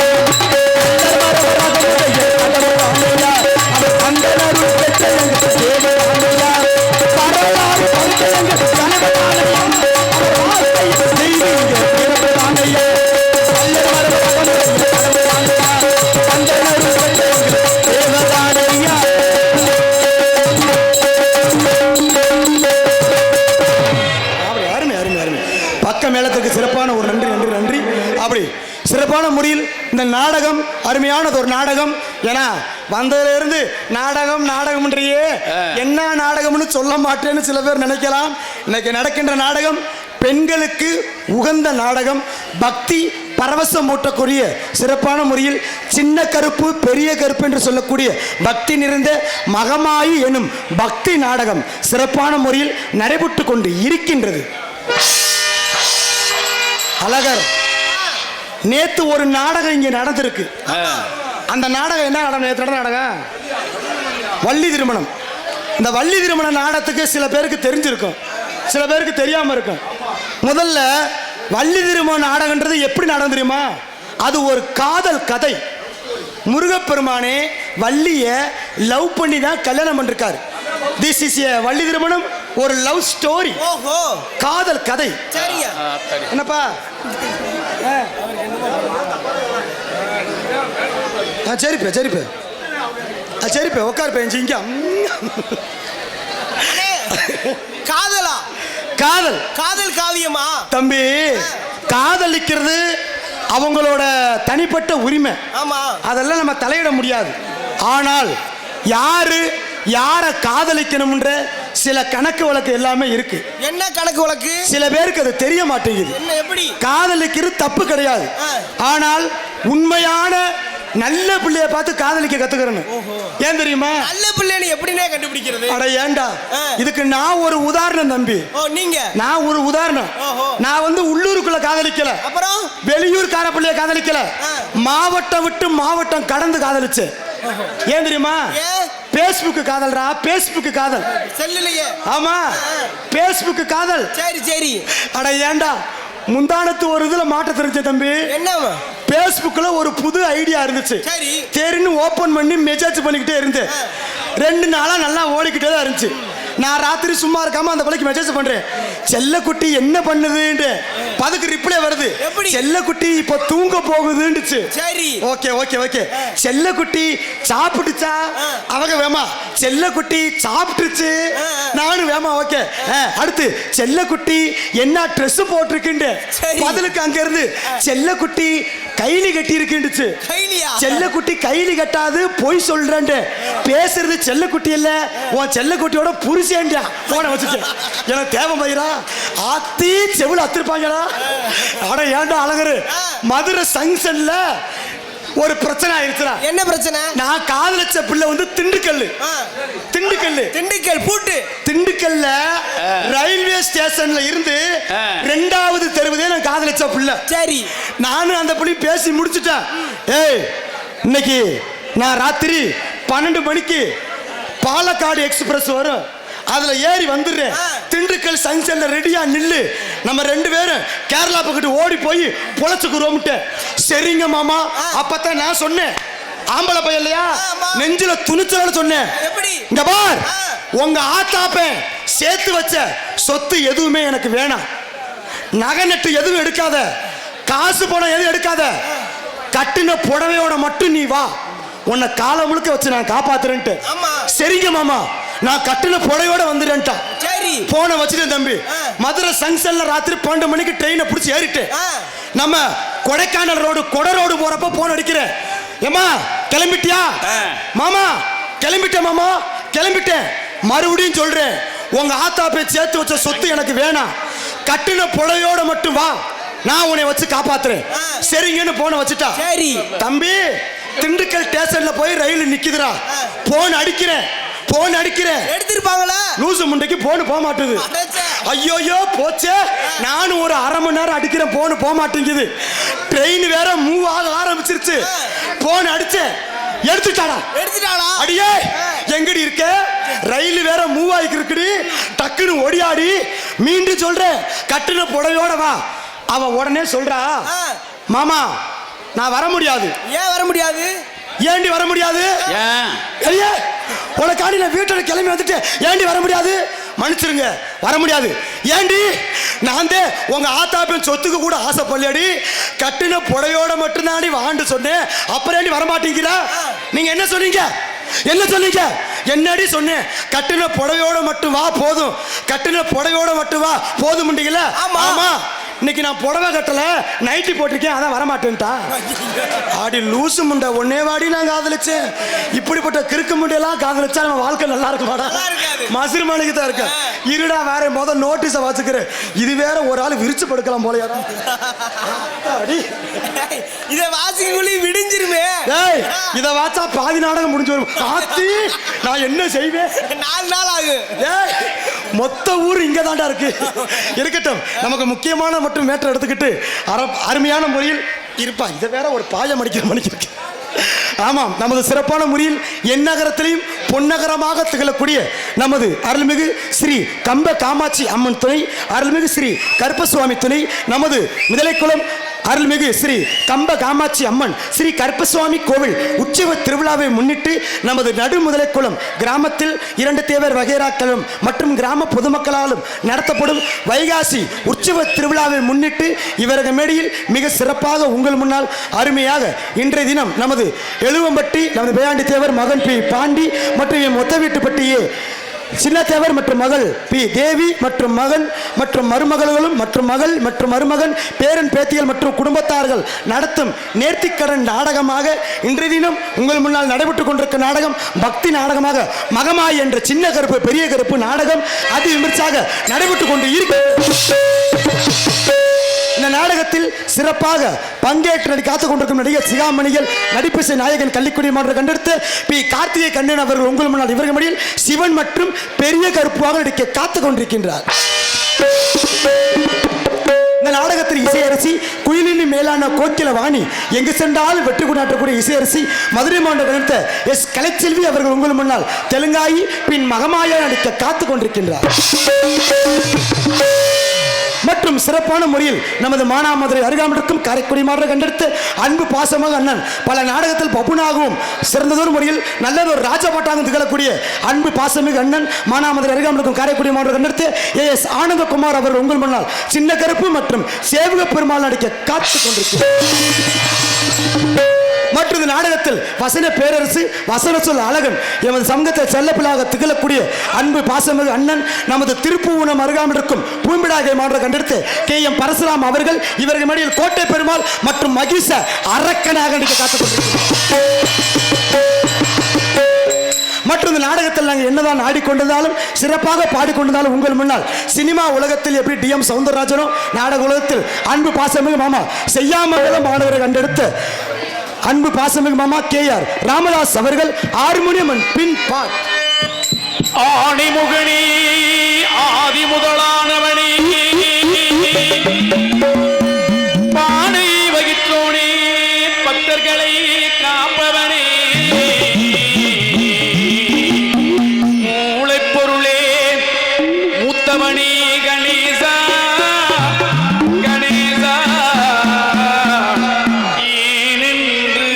பக்க மேளத்துக்கு சிறப்பான ஒரு நன்றி நன்றி நன்றி. அப்படி சிறப்பான முறையில் இந்த நாடகம் அருமையானது ஒரு நாடகம். ஏன்னா வந்ததுல இருந்து நாடகம் நாடகம்ன்றியே என்ன நாடகம்னு சொல்ல மாட்டேன்னு சில பேர் நினைக்கலாம். இன்னைக்கு நடக்கின்ற நாடகம் பெண்களுக்கு உகந்த நாடகம், பக்தி பரவசம் ஊட்டக்கூடிய சிறப்பான முறையில் சின்ன கருப்பு பெரிய கருப்பு என்று சொல்லக்கூடிய பக்தி நிறைந்த மகமாயி எனும் பக்தி நாடகம் சிறப்பான முறையில் நடைபெற்று கொண்டு இருக்கின்றது. அழகர், நேத்து ஒரு நாடகம் இங்க நடந்திருக்கு. அந்த நாடகம் என்ன நாடகம்? நேற்று நாடகம் வள்ளி திருமணம். இந்த வள்ளி திருமண நாடகத்துக்கு சில பேருக்கு தெரிஞ்சிருக்கும், சில பேருக்கு தெரியாம இருக்கும். முதல்ல வள்ளி திருமண நாடகன்றது எப்படி நாடகம் தெரியுமா? அது ஒரு காதல் கதை. முருகப்பெருமானே வள்ளிய லவ் பண்ணி தான் கல்யாணம் பண்ணிருக்காரு. திஸ் இஸ் ஏ வள்ளி திருமணம், ஒரு லவ் ஸ்டோரி, காதல் கதை. என்னப்பா சரிப்பா சரிப்பா சரிப்பா உட்காருப்பா. இங்க காதலா? காதல் காதல் காவியமா தம்பி? காதலிக்கிறது அவங்களோட தனிப்பட்ட உரிமை. ஆமா, அதெல்லாம் நம்ம தலையிட முடியாது. ஆனால் யாரு யார காதலிக்கணும்ன்ற சில கணக்கு வழக்கு எல்லாமே இருக்கு. என்ன கணக்கு வழக்கு? சில பேருக்கு அது தெரிய மாட்டேங்குது. என்ன? எப்படி? காதலிக்கிறது தப்பு கிடையாது, ஆனால் உண்மையான நல்ல பிள்ளைய பார்த்து காதலிக்க கத்துக்கிறேன்னு. ஏன் தெரியுமா? நல்ல பிள்ளைன்னு எப்படினே கண்டுபிடிக்கிறது? அட ஏண்டா, இதுக்கு நான் ஒரு உதாரணம் தம்பி. நீங்க? நான் ஒரு உதாரணம். நான் வந்து உள்ளூருக்குள்ள காதலிக்கல, அப்புறம் வெளியூர் கார பிள்ளைய காதலிக்கல, மாவட்டம் விட்டு மாவட்டம் கடந்து காதலிச்சு. ஏன் தெரியுமா? பேஸ்புக் காதல்ரா, பேஸ்புக் காதல். செல்லுலயே? ஆமா, பேஸ்புக் காதல். சரி சரி. அட ஏண்டா, முந்தானத்து ஒரு இதுல மாட்ட தெரிஞ்ச தம்பி. என்ன? பேஸ்புக்ல ஒரு புது ஐடியா இருந்துச்சு. சரி சரின்னு ஓபன் பண்ணி மெசேஜ் பண்ணிக்கிட்டே இருந்தேன். 2 நாளா நல்லா ஓடிக்கிட்டே தான் இருந்துச்சு. நான் ராத்திரி சும்மா இருக்காம அந்த பிள்ளைக்கு மெசேஜ் பண்றேன், செல்லக்குட்டி என்ன பண்ணுதுன்னு. அதுக்கு ரிப்ளை வருது, செல்லக்குட்டி இப்ப தூங்க போகுதுன்னுச்சு. சரி ஓகே ஓகே ஓகே. செல்லக்குட்டி சாப்பிட்டுச்சா? அவங்க வேமா செல்லக்குட்டி சாப்பிட்டுச்சு. நானும் வேமா ஓகே. அடுத்து செல்லக்குட்டி என்ன ட்ரெஸ் போட்டிருக்குன்னு பதிலுக்கு அங்க இருந்து செல்லக்குட்டி கைலி கட்டி இருக்குன்னுச்சு. செல்லக்குட்டி கைலி கட்டாது பொய் சொல்றேன். பேசுறது செல்லக்குட்டி இல்ல, உன் செல்லக்குட்டியோட புருஷேன்டா. போன வச்சுட்டு எனக்கு தேவை மயிரா ஆத்தி செவுல அத்திருப்பாங்களா? அட ஏன்டா அழகரு, மதுரை சங்ஷன்ல ஒரு பிரச்சனை ஆயிருச்சுடா. என்ன பிரச்சனை? நான் காதலிச்ச பிள்ளை வந்து திண்டுக்கல். திண்டுக்கல் திண்டுக்கல் பூட்டு. திண்டுக்கல்ல ரயில்வே ஸ்டேஷன்ல இருந்து 2வது தெருவுதே நான் காதலிச்ச பிள்ளை. சரி, நானும் அந்த பிள்ளை பேசி முடிச்சுட்டேன். ஏய், இன்னைக்கு நான் ராத்திரி 12 மணிக்கு பாலக்காடு எக்ஸ்பிரஸ் வரும், அதுல ஏறி வந்துடுறேன். திண்டுக்கல் சங்ஷன்ல ரெடியா நில்லு, நம்ம 2 பேரும் கேரளா பக்கத்து ஓடி போய் பொழைச்சுக்குறோம்ட்டு. சரிங்க மாமா. அப்பதான் நான் சொன்னேன், ஆம்பளை பையன் இல்லையா, நெஞ்சில துணிச்சல சொன்னேன். இங்க பார், உங்க ஆத்தாப்பேன் சேர்த்து வச்ச சொத்து எதுவுமே எனக்கு வேணாம். நகை நட்டு எதுவும் எடுக்காத, காசு பணம் எதுவும் எடுக்காத, கட்டின புடவையோட மட்டும் நீ வா, உன்னை காலம் முழுக்க வச்சு நான் காப்பாத்துறேன்ட்டு. சரிங்க மாமா, நான் கட்டின புடவையோட வந்துட்டேன்ட்டா. சரி, போன வச்சுட்டேன் தம்பி. மதுரை சங்ஷன்ல ராத்திரி 12 மணிக்கு ட்ரெயினை பிடிச்சி ஏறிட்டேன். நம்ம கொடைக்கானல் ரோடு கொடை ரோடு போறப்ப போன் அடிக்கிறேன். ஏமா கிளம்பிட்டியா? மாமா கிளம்பிட்டேன் மாமா, கிளம்பிட்டேன். மறுபடியும் சொல்றேன், உங்க ஆத்தா போய் சேர்த்து வச்ச சொத்து எனக்கு வேணாம், கட்டின புடவையோட மட்டும் வா, நான் உன்னை வச்சு காப்பாத்துறேன். சரிங்கன்னு போன வச்சுட்டா. சரி தம்பி, திண்டுக்கல் ஸ்டேஷன்ல போய் ரயில் நிக்குதுடா. போன் அடிக்கிறேன், போன் அடிக்கிறேன், எடுத்திருப்பாங்களா? லூசு முண்டைக்கு போன் போக மாட்டுது. ஐயோயோ போச்சே, நானும் ஒரு அரை மணி நேரம் அடிக்கிறேன், போன் போக மாட்டேங்குது. ட்ரெயின் வேற மூவ் ஆக ஆரம்பிச்சிருச்சு. போன் அடிச்சேன், எடுத்துட்டாடா. எடுத்துட்டாடா? அடியே எங்கடி இருக்க? ரயில் வேற மூவ் ஆகிக்கு இருக்குடி. டக்குன்னு ஓடியாடி மீண்டும் சொல்றேன், கட்டின புடவையோட வா. அவ உடனே சொல்றா, மாமா நான் வர முடியாது. ஏன் வர முடியாது? ஏண்டி வர முடியாது? ஏன் ஐயா உனக்காண்டி நான் வீட்டோட கிளம்பி வந்துட்டு ஏண்டி வர முடியாது? மன்னிச்சிருங்க, வர முடியாது. ஏண்டி நான் தான் உங்க ஆத்தாப்பின் சொத்துக்கு கூட ஆசைப்படலடி. கட்டின புடவையோட மட்டும்தாண்டி வாண்டு சொன்னேன். அப்புறம் ஏண்டி வரமாட்டீங்களா? நீங்க என்ன சொன்னீங்க? என்ன சொன்னீங்க? என்னடி சொன்னேன்? கட்டின புடவையோட மட்டும் வா போதும், கட்டின புடவையோட மட்டும் வா போதும். ஆமா, இன்னைக்கு நான் புடவை கட்டல, நைட்டி போட்டிருக்கேன், அதான் வரமாட்டேன்ட்டா. ஆடி லூசு முண்டை, ஒன்னே வாடி நான் காதலிச்சேன். இப்படிப்பட்ட கிறுக்கு முண்டையெல்லாம் காதலிச்சா நம்ம வாழ்க்கை நல்லா இருக்குமாடா? மசிறுமானுக்கு தான் இருக்க. இருடா வேற முதல் நோட்டீஸை வச்சுக்கிறேன். இது வேற ஒரு ஆள் விரிச்சு படுக்கலாம் போலையாடா. இதை வாசிக்குள்ளே விடிஞ்சிருமே. ஏய், இதை வாச்சா பாதி நாடகம் முடிஞ்சு வரும். ஆத்தி நான் என்ன செய்வேன்? 4 நாள் ஆகும். ஏய், மொத்த ஊர் இங்க தாண்டா இருக்கு. இருக்கட்டும், நமக்கு முக்கியமான மட்டும் மேட்டர் எடுத்துக்கிட்டு அருமையான முறையில் இருப்பா. இதை வேற ஒரு பாயம் அடிக்கிற மணிக்கு இருக்கு. ஆமாம், நமது சிறப்பான முறையில் எந்நகரத்திலையும் பொன்னகரமாக திகழக்கூடிய நமது அருள்மிகு ஸ்ரீ கம்ப காமாட்சி அம்மன் துணை, அருள்மிகு ஸ்ரீ கருப்பசுவாமி துணை, நமது முதலைக்குளம் அருள்மிகு ஸ்ரீ கம்ப காமாட்சி அம்மன் ஸ்ரீ கருப்பசுவாமி கோவில் உற்சவ திருவிழாவை முன்னிட்டு நமது நடுமுதலைக்குளம் கிராமத்தில் 2 தேவர் வகைராக்களும் மற்றும் கிராம பொதுமக்களாலும் நடத்தப்படும் வைகாசி உற்சவ திருவிழாவை முன்னிட்டு இவரது மேடையில் மிக சிறப்பாக உங்கள் முன்னால் அருமையாக இன்றைய தினம் நமது எழுவம்பட்டி நமது பேயாண்டி தேவர் மகன் பி பாண்டி மற்றும் மொத்த வீட்டுப்பட்டியே சின்ன தேவர் மற்றும் மகள் பி தேவி மற்றும் மகன் மற்றும் மருமகள்களும் மற்றும் மகள் மற்றும் மருமகன் பேரன் பேத்திகள் மற்றும் குடும்பத்தார்கள் நடத்தும் நேர்த்திக்கடன் நாடகமாக இன்றைய தினம் உங்கள் முன்னால் நடைபெற்றுக் கொண்டிருக்கும் நாடகம் பக்தி நாடகமாக மகமாய் என்ற சின்ன கருப்பு பெரிய கருப்பு நாடகம் அதி விமர்சையாக நடைபெற்றுக் கொண்டு இருக்கிறது. இந்த நாடகத்தில் சிறப்பாக பங்கேற்று காத்துக் கொண்டிருக்கும் நடிகர் சிகாமணிகள், நடிப்பிசை நாயகன் கள்ளிக்குடி மாவட்ட கண்டெடுத்து பி கார்த்திகை கண்ணன் அவர்கள் உங்கள் முன்னால் இவர்கள் மடியில் சிவன் மற்றும் பெரிய கருப்பாக நடிக்க காத்துக் கொண்டிருக்கின்றார். இந்த நாடகத்தில் இசையரசி குயிலின் மேலான கோக்கில வாணி, எங்கு சென்றாலும் வெற்றி கொண்டாடக்கூடிய இசையரசி மதுரை மாவட்ட கண்டெடுத்த எஸ் கலைச்செல்வி அவர்கள் உங்கள் முன்னால் தெலுங்காயி பின் மகமாயா நடிக்க காத்துக் கொண்டிருக்கின்றார். மற்றும் சிறப்பான முறையில் நமது மானாமதுரை அருகாமைக்கும் காரைக்குடி மாவட்ட கண்டெடுத்து அன்பு பாசமாக அண்ணன் பல நாடகத்தில் பப்புனாகவும் சிறந்ததொரு முறையில் நல்லதொரு ராஜபாட்டாகவும் திகழக்கூடிய அன்பு பாசமிகு அண்ணன் மானாமதுரை அருகாமைக்கும் காரைக்குடி மாவட்ட கண்டெடுத்து AS ஆனந்தகுமார் அவர்கள் உங்கள் முன்னால் சின்ன கருப்பு மற்றும் சேவக பெருமாள் நடிக்க காத்துக் கொண்டிருக்கிறார். மற்றொரு நாடகத்தில் வசன பேரரசு வசன சொல் அழகன் எமது சமூகத்தை செல்லப்பிலாக திகழக்கூடிய அன்பு பாசமிகு அண்ணன் நமது திருப்பூவனம் அருகாமல் இருக்கும் பூம்பிடாகை மாவட்ட கண்டெடுத்து KM பரசுராம் அவர்கள் இவர்கள் மடியில் கோட்டை பெருமாள் மற்றும் மகிஷ அரக்கனாக நடிக்க காத்துக் கொண்டிருக்கிறார். மற்றும் இந்த நாடகத்தில் நாங்கள் என்னதான் ஆடிக்கொண்டிருந்தாலும் சிறப்பாக பாடிக்கொண்டிருந்தாலும் உங்கள் முன்னால் சினிமா உலகத்தில் எப்படி DM சவுந்தரராஜனோ நாடக உலகத்தில் அன்பு பாசமிகு மாமா செய்யாமலும் மாணவரை கண்டெடுத்து அன்பு பாசமிகு மாமா KR ராமதாஸ் அவர்கள் ஹார்மோனியம் பின் பாட் ஆணிமுகனி ஆதி முதலானவனி பானை வகித்தோனே பக்தர்களை காப்பவனே மூளைப் பொருளே மூத்தவனி கணேசா கணேசா ஏனென்று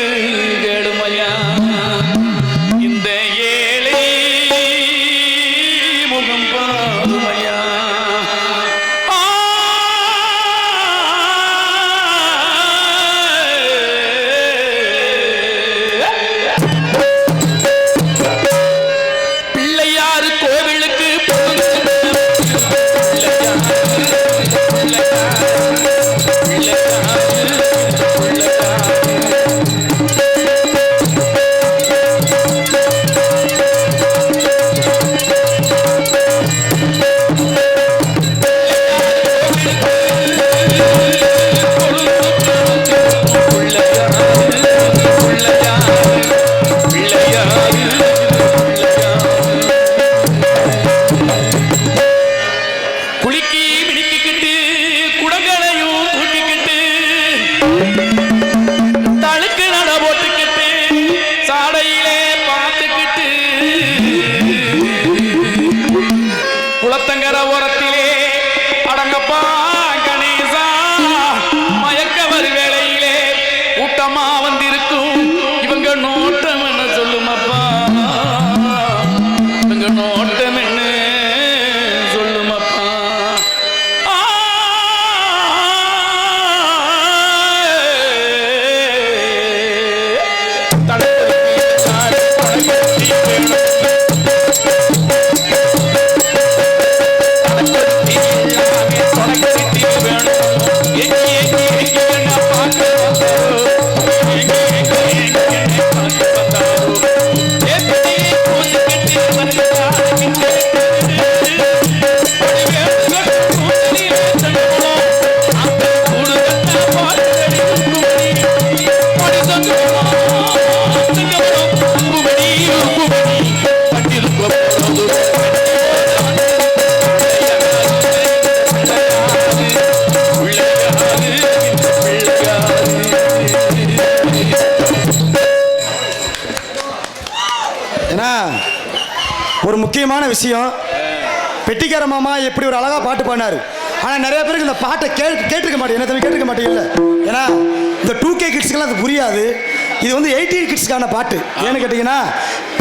கெடுமையா இந்த ஏழை முகம் பாருமையா வந்திருக்கும் இவங்க நோட்டம் என்ன சொல்லுமப்பா இவங்க நோட்டம் என்ன சொல்லுமப்பா ஒரு முக்கியமான விஷயம், பெட்டிக்கார மாமா எப்படி ஒரு அழகா பாட்டு பாடினாரு. ஆனா நிறைய பேருக்கு இந்த பாட்டை கேட்டிருக்க மாட்டேன். என்ன தம்பி கேட்டிருக்க மாட்டேங்கல்ல? ஏன்னா இந்த 2K கிட்ஸ்க்கெல்லாம் அது புரியாது. இது வந்து 18 கிட்ஸ்க்கான பாட்டு. ஏன்னு கேட்டீங்கன்னா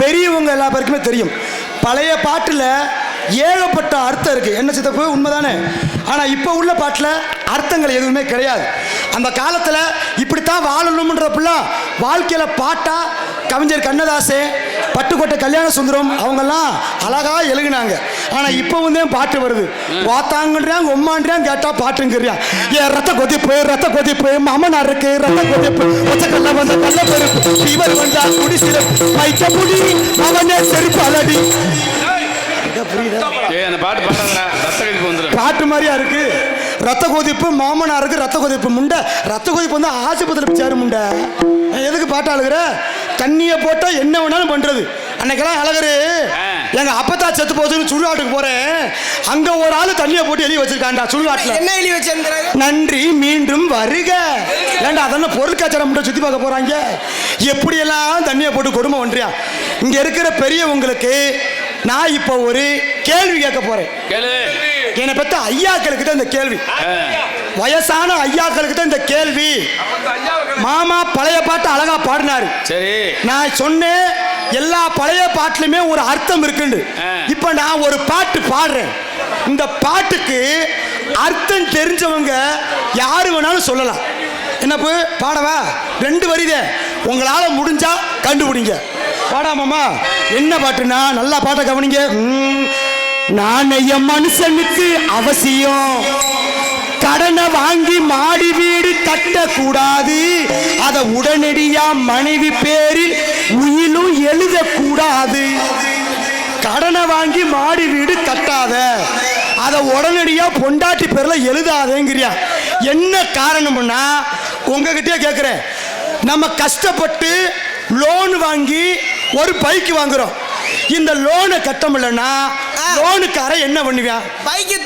பெரியவங்க எல்லா பேருக்குமே தெரியும். பழைய பாட்டுல ஏகப்பட்ட அர்த்தம் இருக்கு. என்ன சித்தப்பு உண்மைதானே? ஆனா இப்ப உள்ள பாட்டுல அர்த்தங்கள் எதுவுமே கிடையாது. அந்த காலத்துல இப்படித்தான் வாழணும்ன்றப்பெல்லாம் வாழ்க்கையில பாட்டா கவிஞர் கண்ணதாசே, பட்டுக்கோட்டை கல்யாண சுந்தரம் அவங்கெல்லாம் அழகா எழுதினாங்க. ஆனா இப்ப வந்து பாட்டு வருது, வாத்தாங்கன்றாங்க ஒம்மான்றாங்க, கேட்டா பாட்டுங்கிறான். ஏன் ரத்த கொதிப்பு மாமனார் இருக்கு, ரத்த கொதிப்பு ஒச்சக்கல்ல வந்த கல்ல பெருப்பு இவர் வந்தா குடிசில மைக்க புடி அவனே செருப்பு அலடி. பாட்டு மாதிரியா இருக்கு. ரத்த கொதிப்பு மாமனாருக்கு ரத்த கொதிப்பு முண்டை. ரத்த கொதிப்பு வந்து ஆஸ்பத்திரி சேரு முண்டை. எதுக்கு பாட்டு அழுகுற? தண்ணியை போட்டா என்ன வேணாலும் பண்றது. அன்னைக்கெல்லாம் அழகரு எங்க அப்பத்தா செத்து போச்சுன்னு சுடுகாட்டுக்கு போறேன். அங்க ஒரு ஆளு தண்ணியை போட்டு எழுதி வச்சிருக்காண்டா சுடுகாட்டுல. என்ன எழுதி வச்சிருக்காங்க? நன்றி மீண்டும் வருக. ஏண்டா அதெல்லாம் பொருட்காட்சியை மட்டும் சுத்தி பார்க்க போறாங்க. எப்படியெல்லாம் தண்ணியை போட்டு கொடுமை பண்றியா? இங்க இருக்கிற பெரியவங்களுக்கு நான் இப்போ ஒரு கேள்வி கேட்க போறேன். என்னை பத்தி ஐயாக்களுக்கு தான் இந்த கேள்வி. வயசான ஐயாக்களுக்கு தான் இந்த கேள்வி. மாமா பழைய பாட்டு அழகா பாடினாரு. சரி, நான் சொன்னேன் எல்லா பழைய பாட்டுலயுமே ஒரு அர்த்தம் இருக்குன்னு. இப்ப நான் ஒரு பாட்டு பாடுறேன். இந்த பாட்டுக்கு அர்த்தம் தெரிஞ்சவங்க யாரு வேணாலும் சொல்லலாம். என்ன பாடவா? 2 வரிதே, உங்களால முடிஞ்சா கண்டுபிடிங்க. பாடாமாமா என்ன பாட்டுனா நல்லா பாட்டை கவனிங்க. நாணய மனுஷனுக்கு அவசியம், கடனை வாங்கி மாடி வீடு கட்டக்கூடாது, அதை உடனடியா மனைவி பேரில் உயிலும் எழுதக்கூடாது. கடனை வாங்கி மாடி வீடு கட்டாத, அதை உடனடியா பொண்டாட்டி பேர்ல எழுதாதேங்கிறியா. என்ன காரணம்னா உங்ககிட்டயே கேட்கிறேன். நம்ம கஷ்டப்பட்டு லோன் வாங்கி ஒரு பைக் வாங்குறோம். இந்த லோனை கட்ட முடியலன்னா லோனுக்கார என்ன பண்ணுவான்? பைக்கை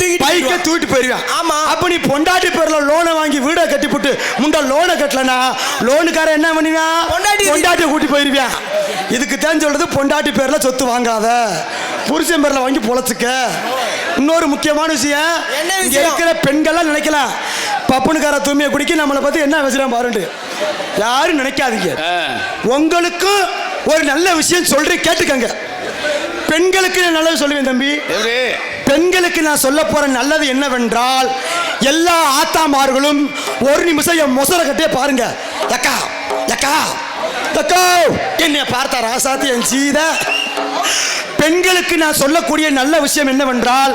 தூக்கிட்டு போயிருவான். ஆமா. அப்ப நீ பொண்டாட்டி பேர்ல லோனை வாங்கி வீடை கட்டி போட்டு முண்டா லோனை கட்டலனா லோனுக்கார என்ன பண்ணுவான்? பொண்டாட்டியை கூட்டி போயிருவான். இதுக்கு தான் சொல்றது பொண்டாட்டி பேர்ல சொத்து வாங்காத, புருஷன் பேர்ல வாங்கி பொழைச்சுக்க. இன்னொரு முக்கியமான விஷயம், இங்க இருக்கிற பெண்கள்லாம் நினைக்கலாம் பப்புனுக்கார தூய்மையை குடிக்க நம்மளை பத்தி என்ன பேசுறான் பாருண்டு. யாரும் நினைக்காதீங்க. உங்களுக்கு ஒரு நல்ல விஷயம் சொல்றேன், கேட்டுக்கங்க. பெண்களுக்கு நான் நல்லது சொல்லுவேன் தம்பி. பெண்களுக்கு நான் சொல்ல போற நல்லது என்னவென்றால், எல்லா ஆத்தாமார்களும் ஒரு நிமிஷம் என் மொசர கட்டே பாருங்க. அக்கா அக்கா அக்கா என்னை பார்த்தா ராசாத்தி என் சீதா. பெண்களுக்கு நான் சொல்லக்கூடிய நல்ல விஷயம் என்னவென்றால்,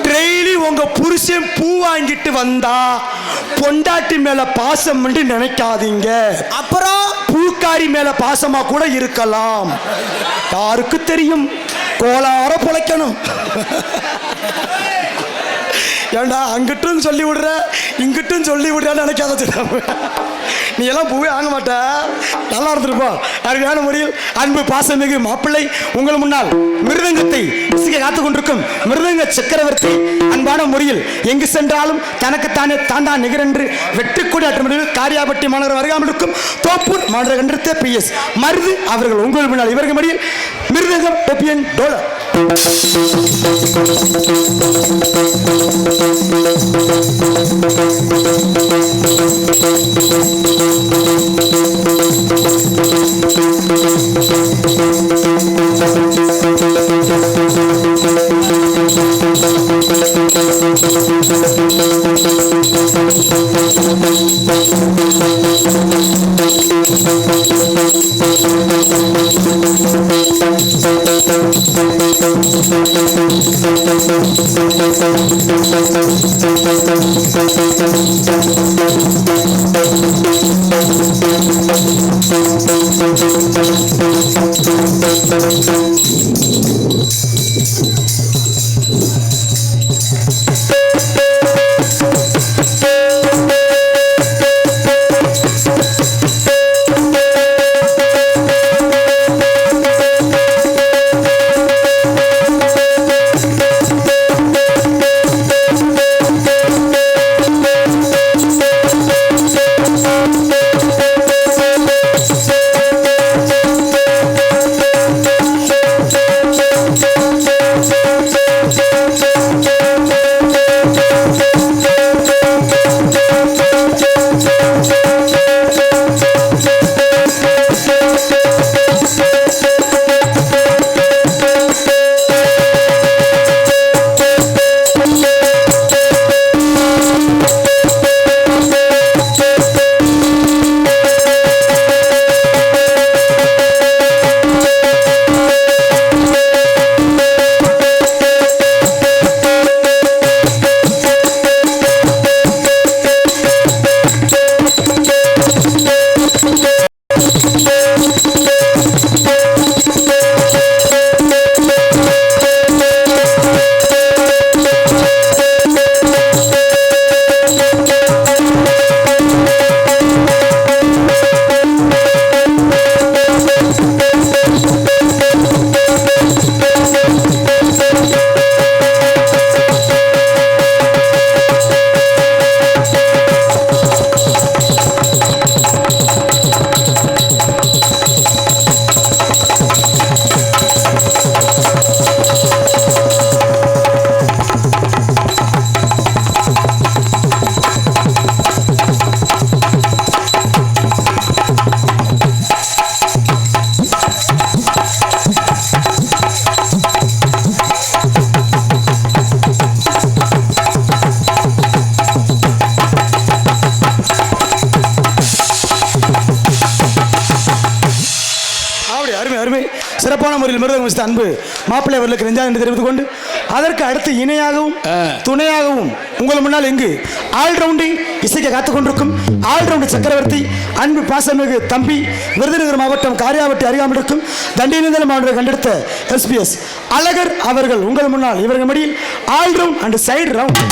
டெய்லி உங்க புருஷன் பூ வாங்கிட்டு வந்தா பொண்டாட்டி மேல பாசம் என்று நினைக்காதீங்க. அப்புறம் பூக்காரி மேல பாசமா கூட இருக்கலாம். யாருக்கு தெரியும்? கோளார பொழைக்கணும். ஏண்டா அங்கிட்டும் சொல்லி விடுற இங்கிட்டும் சொல்லி விடுறான்னு நினைக்காத. நீ எல்லாம் பூவே வாங்க மாட்ட. நல்லா இருந்திருப்போம். அருமையான முறையில் அன்பு பாசமிகு மாப்பிள்ளை உங்கள் முன்னால் மிருதங்கத்தை காத்து கொண்டிருக்கும் மிருதங்க சக்கரவர்த்தி அன்பான முறையில் எங்கு சென்றாலும் தனக்குத்தானே தாண்டா நிகரென்று வெட்டுக்கூடி அற்றமுறையில் காரியாபட்டி மாநகர் வருகாமல் இருக்கும் தோப்பூர் மாநகர கண்டிருத்த PS மருது அவர்கள் உங்கள் முன்னால் இவர்கள் மடியில் மிருதங்கம் டொப்பியன் டோலர். Thank you. சிறப்பான முறையில் மிருதகம் வசித்த அன்பு மாப்பிள்ளை அவர்களுக்கு நெஞ்சாக என்று தெரிவித்துக் கொண்டு அதற்கு அடுத்து இணையாகவும் துணையாகவும் உங்கள் முன்னால் எங்கு ஆல்ரவுண்டிங் இசைக்க காத்துக் கொண்டிருக்கும் ஆல்ரவுண்ட் சக்கரவர்த்தி அன்பு பாசமிகு தம்பி விருதுநகர் மாவட்டம் காரியாவட்டி அருகாமல் இருக்கும் தண்டியநேந்தல் மாவட்டத்தை கண்டெடுத்த எஸ்பிஎஸ் அழகர் அவர்கள் உங்கள் முன்னால் இவர்கள் மடியில் ஆல்ரவுண்ட் அண்ட் சைடு ரவுண்ட்.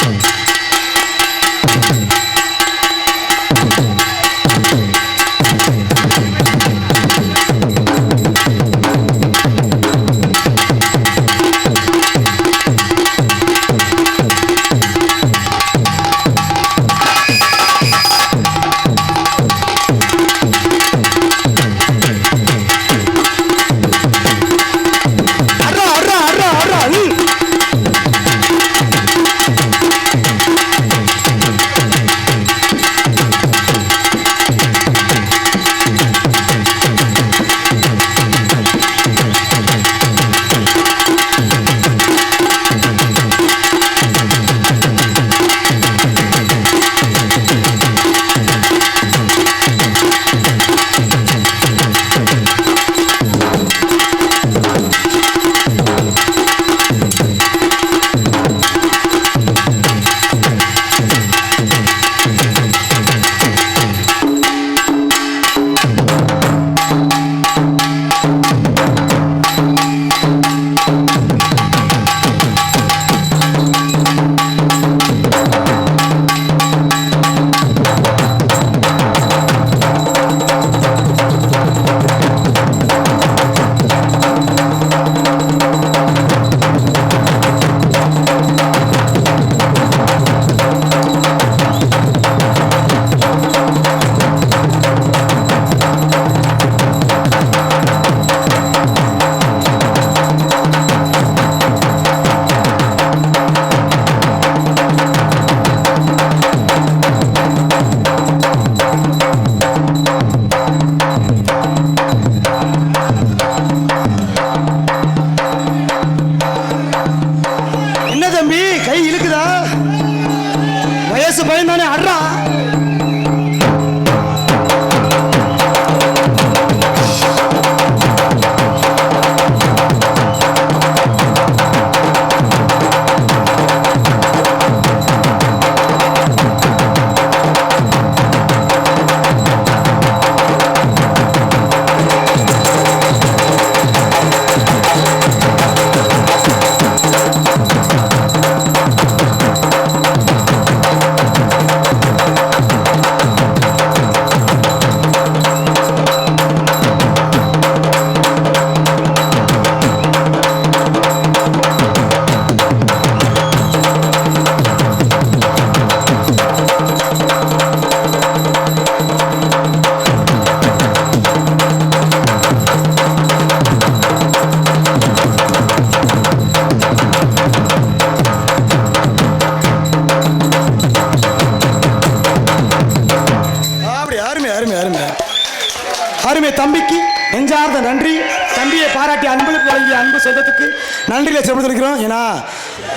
அருமை தம்பிக்கு நெஞ்சார்ந்த நன்றி. தம்பியை பாராட்டி அன்புக்கு வழங்கிய அன்பு சொந்தத்துக்கு நன்றிகளை செலுத்திருக்கிறோம். ஏன்னா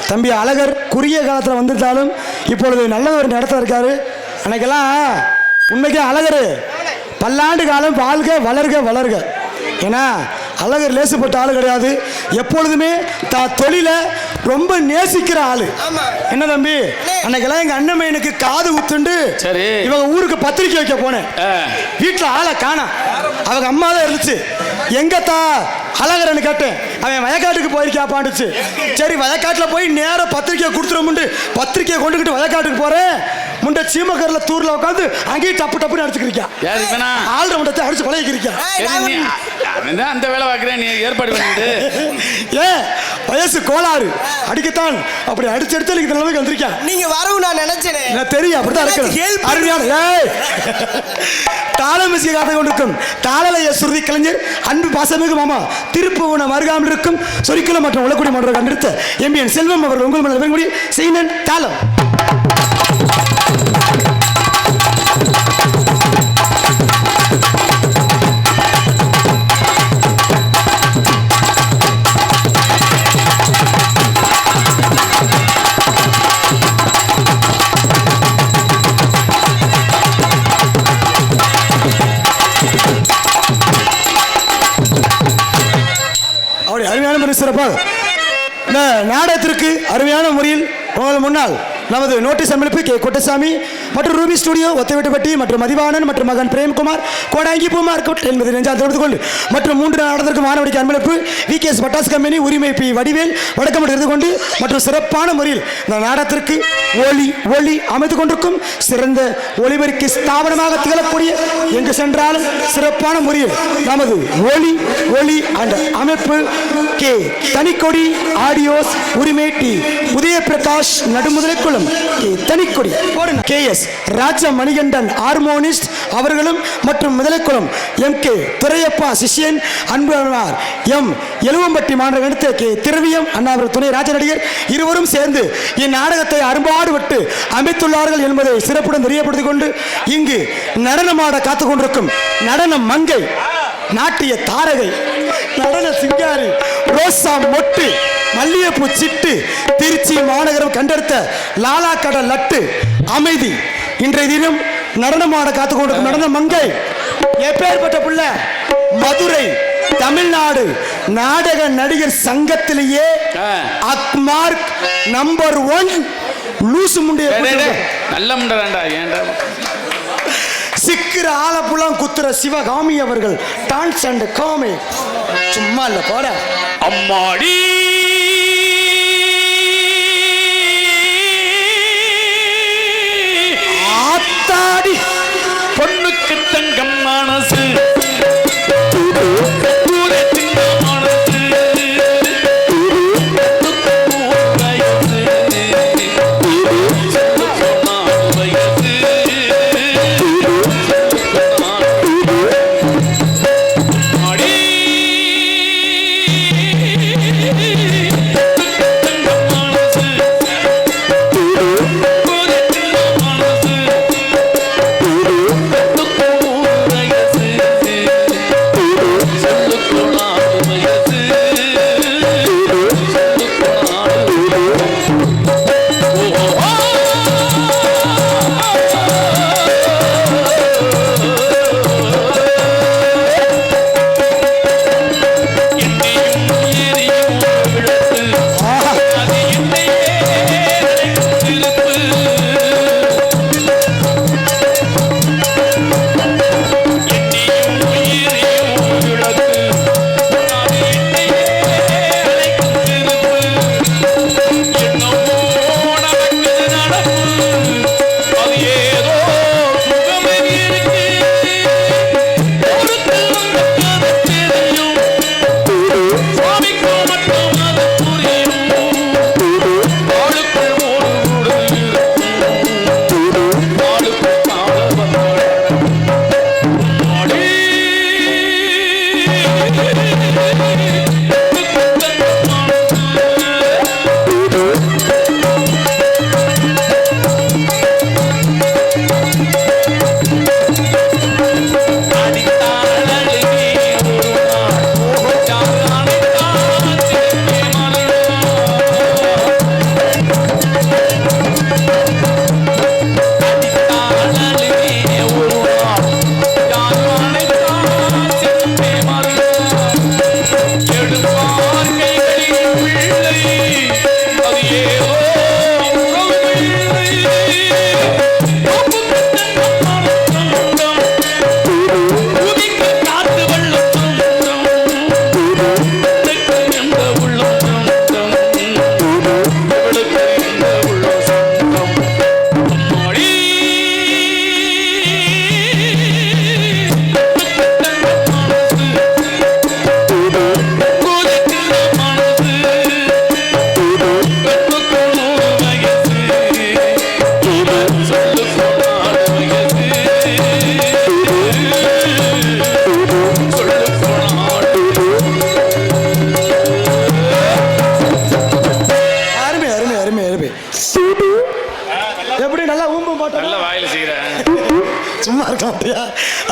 தம்பி அழகர் குறுகிய காலத்தில் வந்திருந்தாலும் இப்பொழுது நல்ல ஒரு இடத்துல இருக்காரு. அன்னைக்கெல்லாம் உண்மைக்கே அழகர் பல்லாண்டு காலம் வாழ்க வளர்க வளர்க. ஏன்னா அழகர் லேசுப்பட்ட ஆளு கிடையாது. எப்பொழுதுமே தொழிலை ரொம்ப நேசிக்கிற ஆளு. என்ன தம்பி, அன்னைக்கெல்லாம் எங்க அண்ணமையனுக்கு காது குத்துண்டு சரி இவங்க ஊருக்கு பத்திரிக்கை வைக்க போனேன். வீட்டில் ஆளை காணோம். அவங்க அம்மா தான் இருந்துச்சு. எங்கத்தா அழகரன்னு கேட்டேன். அவன் வயக்காட்டுக்கு போயிருக்காப்பாண்டுச்சு. சரி வயக்காட்டில் போய் நேராக பத்திரிக்கையை கொடுத்துருமுண்டு பத்திரிக்கையை கொண்டுக்கிட்டு வயக்காட்டுக்கு போறேன். முண்டை சீமக்கரில் தூரில் உட்காந்து அங்கேயும் டப்பு டப்புன்னு அடிச்சுக்கிறியா. ஆள்ற முண்டத்தை அடிச்சு பழகிக்கிறியா. அந்த வேலை பார்க்குறேன் நீ ஏற்பாடு பண்ணிட்டு. ஏன் வயசு கோளாறு அடிக்கத்தான் அப்படி அடிச்சு எடுத்து எனக்கு நிலைமைக்கு வந்திருக்கா. நீங்க வரவு நான் நினைச்சேன். எனக்கு தெரியும் அப்படிதான் இருக்கு. அருமையான தாளமிசை காத்து கொண்டிருக்கும் தாளலய சுருதி கலைஞர் அன்பு பாசமிகு மாமா திருப்புவனம் அருகாமல் இருக்கும் சொரிக்குளம் மற்றும் உலக்குடி மன்ற கண்டிருத்த எம்பிஎன் செல்வம் அவர்கள் உங்கள் மனதில் வெங்கடி செய்யன் தாளம். அருமையான முறை சிறப்பாக இந்த நாடகத்திற்கு அருமையான முறையில் உங்கள் முன்னால் நமது நோட்டீஸ் அன்பளிப்பு கே கொட்டசாமி மற்றும் ரூபி ஸ்டுடியோ ஒத்தவெட்டுப்பட்டி மற்றும் மதிவாணன் மற்றும் மகன் பிரேம்குமார் கோடாங்கி பூமார் கோட் என்பதை நெஞ்சால் தொடர்பு கொண்டு மற்றும் 3 நாடகத்திற்கு மாணவடிக்கு அன்பளிப்பு விகேஎஸ் பட்டாசு கம்பெனி உரிமை பி வடிவேல் வடக்கம் இருந்து கொண்டு மற்றும் சிறப்பான முறையில் இந்த நாடகத்திற்கு ஒளி அமைத்துக் கொண்டிருக்கும் சிறந்த ஒளிபெருக்கி ஸ்தாபனமாக திகழக்கூடிய எங்கு சென்றாலும் சிறப்பான முறையில் நமது ஒளி அண்ட் அமைப்பு கே தனிக்கொடி ஆடியோஸ் உரிமை டி உதய பிரகாஷ் நடுமுதலை தனிக்கொடி KS ராஜ மணிகண்டன் ஹார்மோனிஸ்ட் அவர்களும் மற்றும் முதலைக்குளம் MK துரையப்பா சிஷ்யன் அன்புமார் எலுவம்பட்டி மாநகர எடுத்த கே திரவியம் அண்ணாவர் துணை ராஜ நடிகர் இருவரும் சேர்ந்து இந்நாடகத்தை அரும்பாடுபட்டு அமைத்துள்ளார்கள் என்பதை சிறப்புடன் தெரியப்படுத்திக் கொண்டு இங்கு நடனமாட காத்துக் கொண்டிருக்கும் நடன மங்கை நாட்டிய தாரகை நடன சிங்காரி ரோசா மொட்டு மல்லிகைப்பூ சிட்டு திருச்சி மாநகரம் கண்டெடுத்த லாலா கடல் லட்டு அமைதி இன்றைய தினம் நடனமாட காத்துக் கொண்டிருக்கும் நடன மங்கை எப்பேற்பட்ட புள்ள மதுரை தமிழ்நாடு நாடக நடிகர் சங்கத்திலேயே அக்மார்க் நம்பர் 1 லூசு முண்டைய நல்ல முண்டா ஏன்டா சிக்கிற ஆலப்புலம் குத்துற சிவகாமி அவர்கள் டான்ஸ் அண்ட் காமி சும்மா இல்ல போட அம்மாடி ஆத்தாடி பொண்ணுக்கு தங்கம் மனசு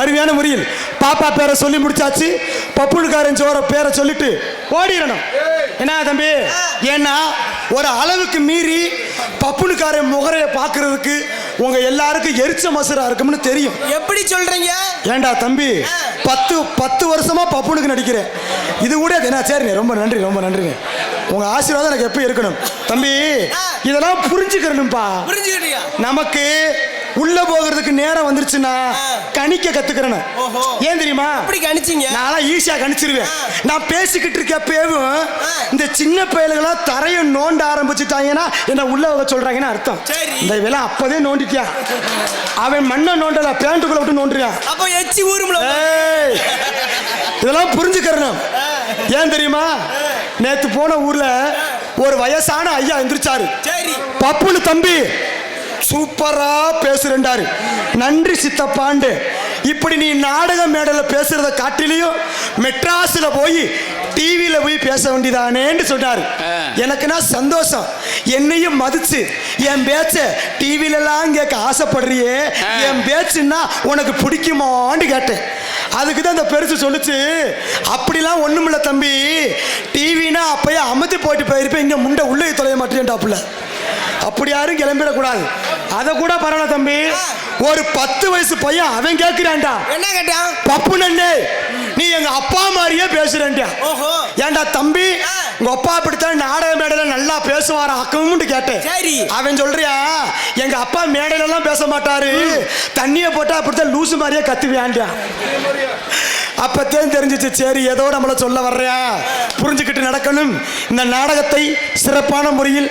அருமையான முறையில் பாப்பா பேரை சொல்லி முடிச்சாச்சு. பப்புனுக்காரன் சோற பேரை சொல்லிட்டு ஓடிடணும். என்ன தம்பி? ஏன்னா ஒரு அளவுக்கு மீறி பப்புனுக்காரன் முகரைய பார்க்கறதுக்கு உங்க எல்லாருக்கும் எரிச்ச மசுரா இருக்கும்னு தெரியும். எப்படி சொல்றீங்க? ஏண்டா தம்பி, 10 வருஷமா பப்புனுக்கு நடிக்கிறேன். இது கூட என்ன? சரிண்ணே, ரொம்ப நன்றி, ரொம்ப நன்றிங்க. உங்க ஆசீர்வாதம் எனக்கு எப்போ இருக்கணும் தம்பி. இதெல்லாம் புரிஞ்சுக்கணும்பா. புரிஞ்சுக்கிட்டியா? நமக்கு உள்ள போகிறதுக்கு நேரம் வந்துருச்சுன்னா கணிக்க கத்துக்கிறேன். ஏன் தெரியுமா? எப்படி கணிச்சீங்க? நான் ஈஸியா கணிச்சிருவேன். நான் பேசிக்கிட்டு இருக்கப்பேவும் இந்த சின்ன பயல்களா தரைய நோண்ட ஆரம்பிச்சுட்டாங்கன்னா என்ன உள்ள போக சொல்றாங்கன்னு அர்த்தம். இந்த வேலை அப்பதே நோண்டிட்டியா? அவன் மண்ணை நோண்டல, பேண்ட்டுக்குள்ள விட்டு நோண்டுறான். அப்ப எச்சி ஊரும்ல. இதெல்லாம் புரிஞ்சுக்கிறணும். ஏன் தெரியுமா? நேத்து போன ஊர்ல ஒரு வயசான ஐயா எந்திரிச்சாரு. பப்புனு தம்பி சூப்பரா பேசுறேன்டாரு. நன்றி சித்தப்பாண்டு. இப்படி நீ நாடக மேடையில் பேசுறத காட்டிலையும் மெட்ராஸ்ல போய் டிவியில போய் பேச வேண்டியதானேன்னு சொன்னாரு. எனக்குன்னா சந்தோஷம். என்னையும் மதிச்சு என் பேச்ச டிவில எல்லாம் கேட்க ஆசைப்படுறியே, என் பேச்சுன்னா உனக்கு பிடிக்குமான்னு கேட்டேன். அதுக்கு தான் இந்த பெருசு சொல்லுச்சு, அப்படிலாம் ஒண்ணுமில்ல தம்பி, டிவினா அப்பயே அமர்த்தி போயிட்டு போயிருப்பேன், இங்க முண்டை உள்ளே தொலைய மாட்டேன்டாப்புல. அப்படி யாரும் கிளம்பிடக்கூடாது. அதை கூட பரவாயில்ல தம்பி. ஒரு 10 வயசு பையன் அவன் கேட்கிறான்டா. என்ன கேட்டான்? பப்பு நன்னே, நீ எங்க அப்பா மாதிரியே பேசுறேன்டா. ஏன்டா தம்பி, உங்க அப்பா அப்படித்தான் நாடக மேடையில நல்லா பேசுவாரா அக்கமுன்னு கேட்டேன். அவன் சொல்றியா, எங்க அப்பா மேடையில எல்லாம் பேச மாட்டாரு, தண்ணிய போட்டா அப்படித்தான் லூசு மாதிரியே கத்துவியான்டா. அப்பத்தான் தெரிஞ்சிச்சு, சரி ஏதோ நம்மள சொல்ல வர்றியா, புரிஞ்சுக்கிட்டு நடக்கணும். இந்த நாடகத்தை சிறப்பான முறையில்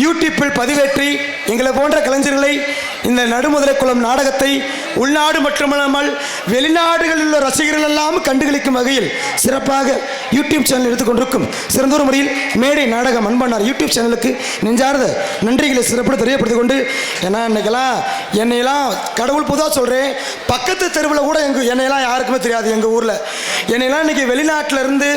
யூடியூப்பில் பதிவேற்றி எங்களை போன்ற கலைஞர்களை இந்த நடுமுதலை குளம் நாடகத்தை உள்நாடு மட்டுமல்லாமல் வெளிநாடுகளில் உள்ள ரசிகர்கள் எல்லாம் கண்டுகளிக்கும் வகையில் சிறப்பாக யூடியூப் சேனல் எடுத்துக்கொண்டிருக்கும் சிறந்தொரு முறையில் மேடை நாடகம் அன்பண்ணார் யூடியூப் சேனலுக்கு நெஞ்சார்ந்த நன்றிகளை சிறப்பு தெரியப்படுத்திக் கொண்டு, ஏன்னா இன்னைக்கெல்லாம் என்னையெல்லாம் கடவுள் பொதுவாக சொல்கிறேன், பக்கத்து தெருவில் கூட என்னையெல்லாம் யாருக்குமே தெரியாது. எங்கள் ஊரில் என்னையெல்லாம் இன்னைக்கு வெளிநாட்டில் இருந்து,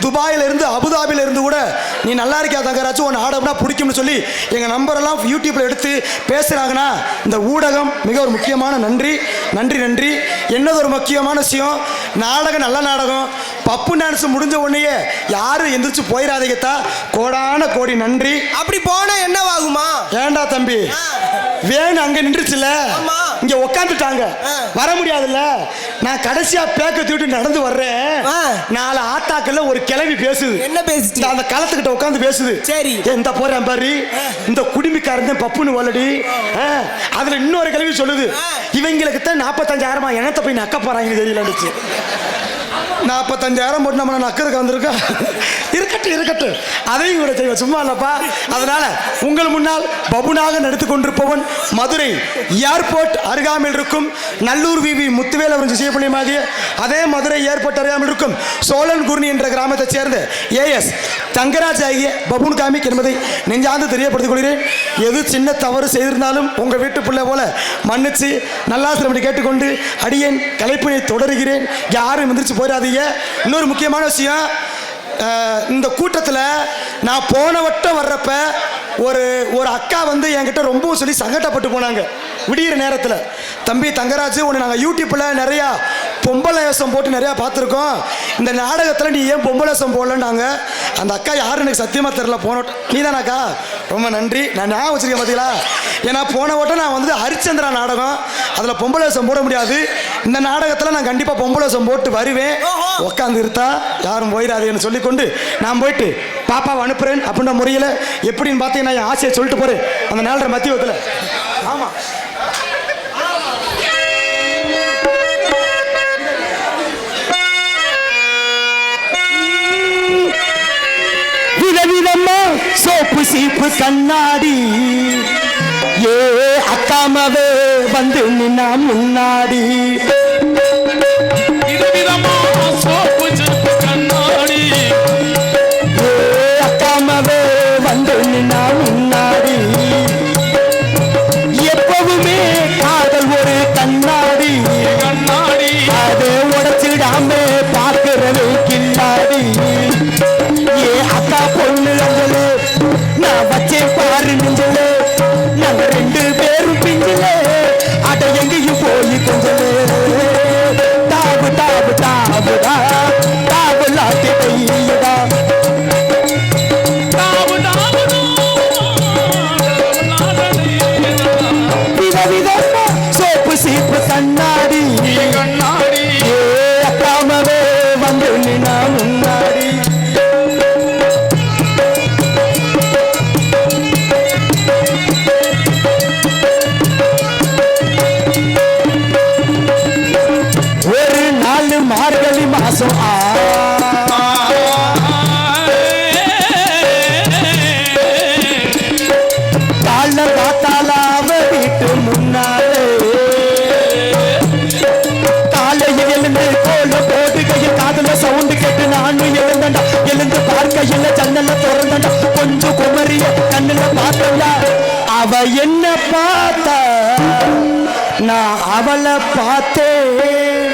துபாயில இருந்து, அபுதாபியில இருந்து கூட நீ நல்லா இருக்கியா தங்கராச்சும் உன் ஆடம்னா பிடிக்கும்னு சொல்லி எங்கள் நம்பரெல்லாம் யூடியூப்பில் எடுத்து பேசுகிறாங்கன்னா இந்த ஊடகம் மிக ஒரு முக்கியமான நன்றி நன்றி நன்றி. என்னது ஒரு முக்கியமான விஷயம், நாடகம் நல்ல நாடகம் பப்பு டான்ஸ் முடிஞ்ச உடனேயே யாரும் எந்திரிச்சு போயிடாதீங்கத்தா. கோடான கோடி நன்றி. அப்படி போனா என்னவாகுமா? ஏண்டா தம்பி, வேணும் அங்க நின்றுச்சுல, இங்க உக்காந்துட்டாங்க, வர முடியாதுல்ல. நான் கடைசியா பேக்க தூக்கிட்டு நடந்து வர்றேன், 4 ஆத்தாக்கள்ல ஒரு கிளவி பேசுது. என்ன பேசுது? அந்த களத்துக்கிட்ட உட்காந்து பேசுது. சரி, இந்த போறேன் பாரு, இந்த குடிமிக்காரன் பப்புன்னு வல்லடி. அதுல இன்னொரு கிளவி சொல்லுது, இவங்களுக்கு தான் 45,000 எனத்தை போய் நக்க போறாங்கன்னு தெரியலன்னுச்சு. 45,000 போட்டு நம்ம நக்கிறதுக்கு வந்திருக்கோம். இருக்கட்டும் இருக்கட்டும், அதையும் கூட செய்வோம், சும்மா இல்லப்பா. அதனால உங்கள் முன்னால் பபுனாக நடித்துக் கொண்டிருப்பவன் மதுரை ஏர்போர்ட் அருகாமையில் இருக்கும் நல்லூர் விவி முத்துவேல் அவர்கள் செய்யப்படியமாகிய அதே மதுரை ஏர்போர்ட் அருகாமையில் இருக்கும் சோழன்குர்ணி என்ற கிராமத்தைச் சேர்ந்த AS தங்கராஜ் ஆகிய பபுன் காமிக் என்பதை நெஞ்சாந்து தெரியப்படுத்திக் கொள்கிறேன். எது சின்ன தவறு செய்திருந்தாலும் உங்கள் வீட்டு பிள்ளை போல மன்னிச்சு நல்லாசிரமத்தை கேட்டுக்கொண்டு அடியேன் கலைப்பினை தொடருகிறேன். யாரும் எந்திரிச்சு போயிடாதீங்க. இன்னொரு முக்கியமான விஷயம், இந்த கூட்டத்தில் நான் போன வட்டம் வர்றப்ப ஒரு அக்கா வந்து என்கிட்ட ரொம்ப சொல்லி சங்கடப்பட்டு போனாங்க. விடிகிற நேரத்தில், தம்பி தங்கராஜ், உன்னை நாங்கள் யூடியூப்பில் நிறையா பொம்பளை வேஷம் போட்டு நிறையா பார்த்துருக்கோம், இந்த நாடகத்தில் நீ ஏன் பொம்பளை வேஷம் போடலன்னாங்க. அந்த அக்கா யாரும் எனக்கு சத்தியமாக தெரில. போனோட்டம் நீ தானாக்கா? ரொம்ப நன்றி, நான் ஞாபகம் வச்சுருக்கேன் பார்த்தீங்களா. ஏன்னா போன வட்டம் நான் வந்து ஹரிச்சந்திரா நாடகம், அதில் பொம்பளை வேஷம் போட முடியாது. இந்த நாடகத்தில் நான் கண்டிப்பாக பொம்பளை வேஷம் போட்டு வருவேன். உட்காந்து இருந்தா யாரும் போயிடாதுன்னு சொல்லிக்கொண்டு நான் போயிட்டு பாப்பாவை அனுப்புகிறேன் அப்படின்ற முறையில் எப்படின்னு பார்த்தீங்கன்னா என் ஆசையை சொல்லிட்டு போகிறேன் அந்த 4:30 மத்தியத்தில். ஆமாம், விதவிதமா சோப்பு சீப்பு கண்ணாடி ஏ அக்காமவே வந்து நின்னா முன்னாடி. விதவிதமா சோப்பு சீப்பு கண்ணாடி ஏ அக்காமவே வந்து நின்னா முன்னாடி. எப்பவுமே காதல் ஒரு கண்ணாடி, கண்ணாடி அதை உடைச்சிடாம பார்க்கிறவே கில்லாடி. ஏ அக்கா பொண்ணு அஞ்சலு, நான் வச்சேன் பாரு நெஞ்சலு, நாங்க 2 பேரும் பிஞ்சல, அட எங்கேயும் போய் கொஞ்சலு. நின்னா முன்னாடி. ஒரு நாலு மார்கழி மாசம் கால காத்தால அவ வீட்டு முன்னாலே காலையில் எழுந்து கோல போடுகையில் காதுல சவுண்டு கேட்டு நானும் எழுந்தண்டா. எழுந்து பார்க்கையில் ஜன்னல திறந்தண்டா. கொஞ்சம் குமரிய கண்ணுல பார்த்தா அவ என்ன பார்த்தா நான் அவளை பார்த்தேன்.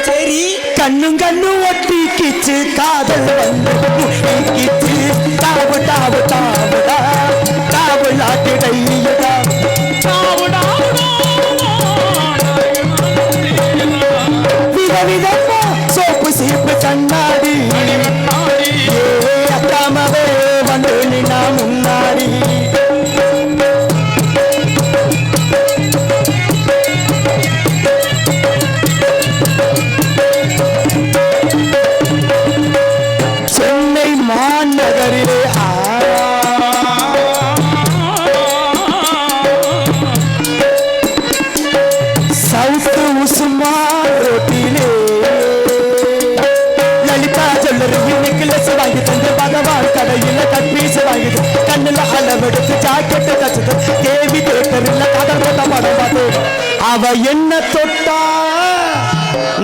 சரி கண்ணும் கண்ணும் ஒட்டிக்கிச்சு காதல் வந்து முட்டிக்கிச்சு. தாவு தாவு தாவுடா தாவுலாட்டிடையடா விதவிதமா சோப்பு சீப்பு கண்ணாடி அக்காமவே வந்து நின்னா முன்னாடி. சென்னை மாநகரிலே சவுத் உசுமா ரோட்டிலே லலிதா ஜுவல்லரி நெக்லஸ் வாங்கி தந்து பகவான் கடையில கட்பீஸ் வாங்கி கண்ணுல அளவெடுத்து ஜாக்கெட்டு தச்சுது. தேவி தேட்டரில் கதல் கொண்ட படம் பார்த்து அவ என்ன தொட்டா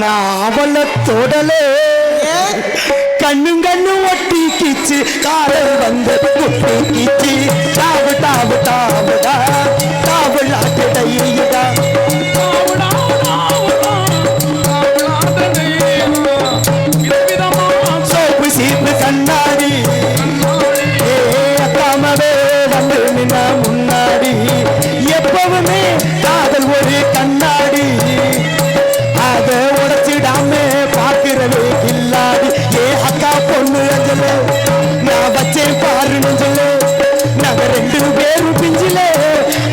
நான் அவளை தொடலே. கண்ணும் கண்ணும் ஒட்டிக்கிச்சு காதல் வந்து முட்டிக்கிச்சு. தாவு தாவு தாவுடா தாவுலாட்டிடையடா சோப்பு சீப்பு கண்ணாடி அக்காமவே வந்து நின்னா முன்னாடி. எப்பவுமே காதல் ஒரு கண்ணாடி அதை உடைச்சிடாம பார்க்கிறவே இல்லாடி. அக்கா பொண்ணு அஞ்சல நான் வச்சேன் பாரு நெஞ்சல. நாங்க ரெண்டு பேரும் பிஞ்சில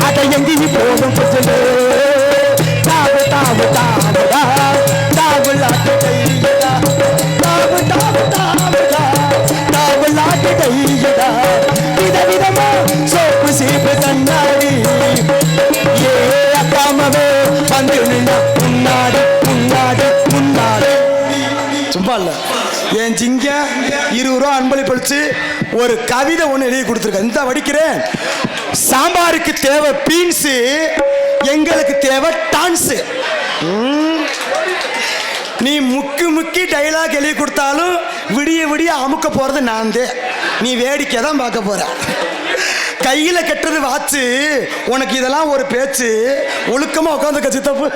அதை எங்கேயும் போடும் கொஞ்சல. தாவு தாவு தாவுடா தாவுலாட்டிடையடா தாவு தாவு தாவுடா தாவுலாட்டிடையடா. விதவிதமா சோப்பு சீப்பு கண்ணாடி அக்காமவே வந்து நின்னா முன்னாடி முன்னாடி முன்னாடி. சும்மா இல்ல என் ஜிங்க 20 ரூபா அன்பளிப்பளிச்சு ஒரு கவிதை ஒன்று எழுதி கொடுத்துருக்கேன். இந்த வடிக்கிறேன். சாம்பாருக்கு தேவை பீன்ஸு, எங்களுக்கு தேவை டான்ஸு. நீ முக்கி முக்கி டைலாக் எழுதி கொடுத்தாலும் விடிய விடிய அமுக்க போறது நான் தான். நீ வேடிக்கை தான் பார்க்க போற. கையில் கட்டுறது வாச்சு, உனக்கு இதெல்லாம் ஒரு பேச்சு. ஒழுக்கமாக உட்காந்து சித்தப்பு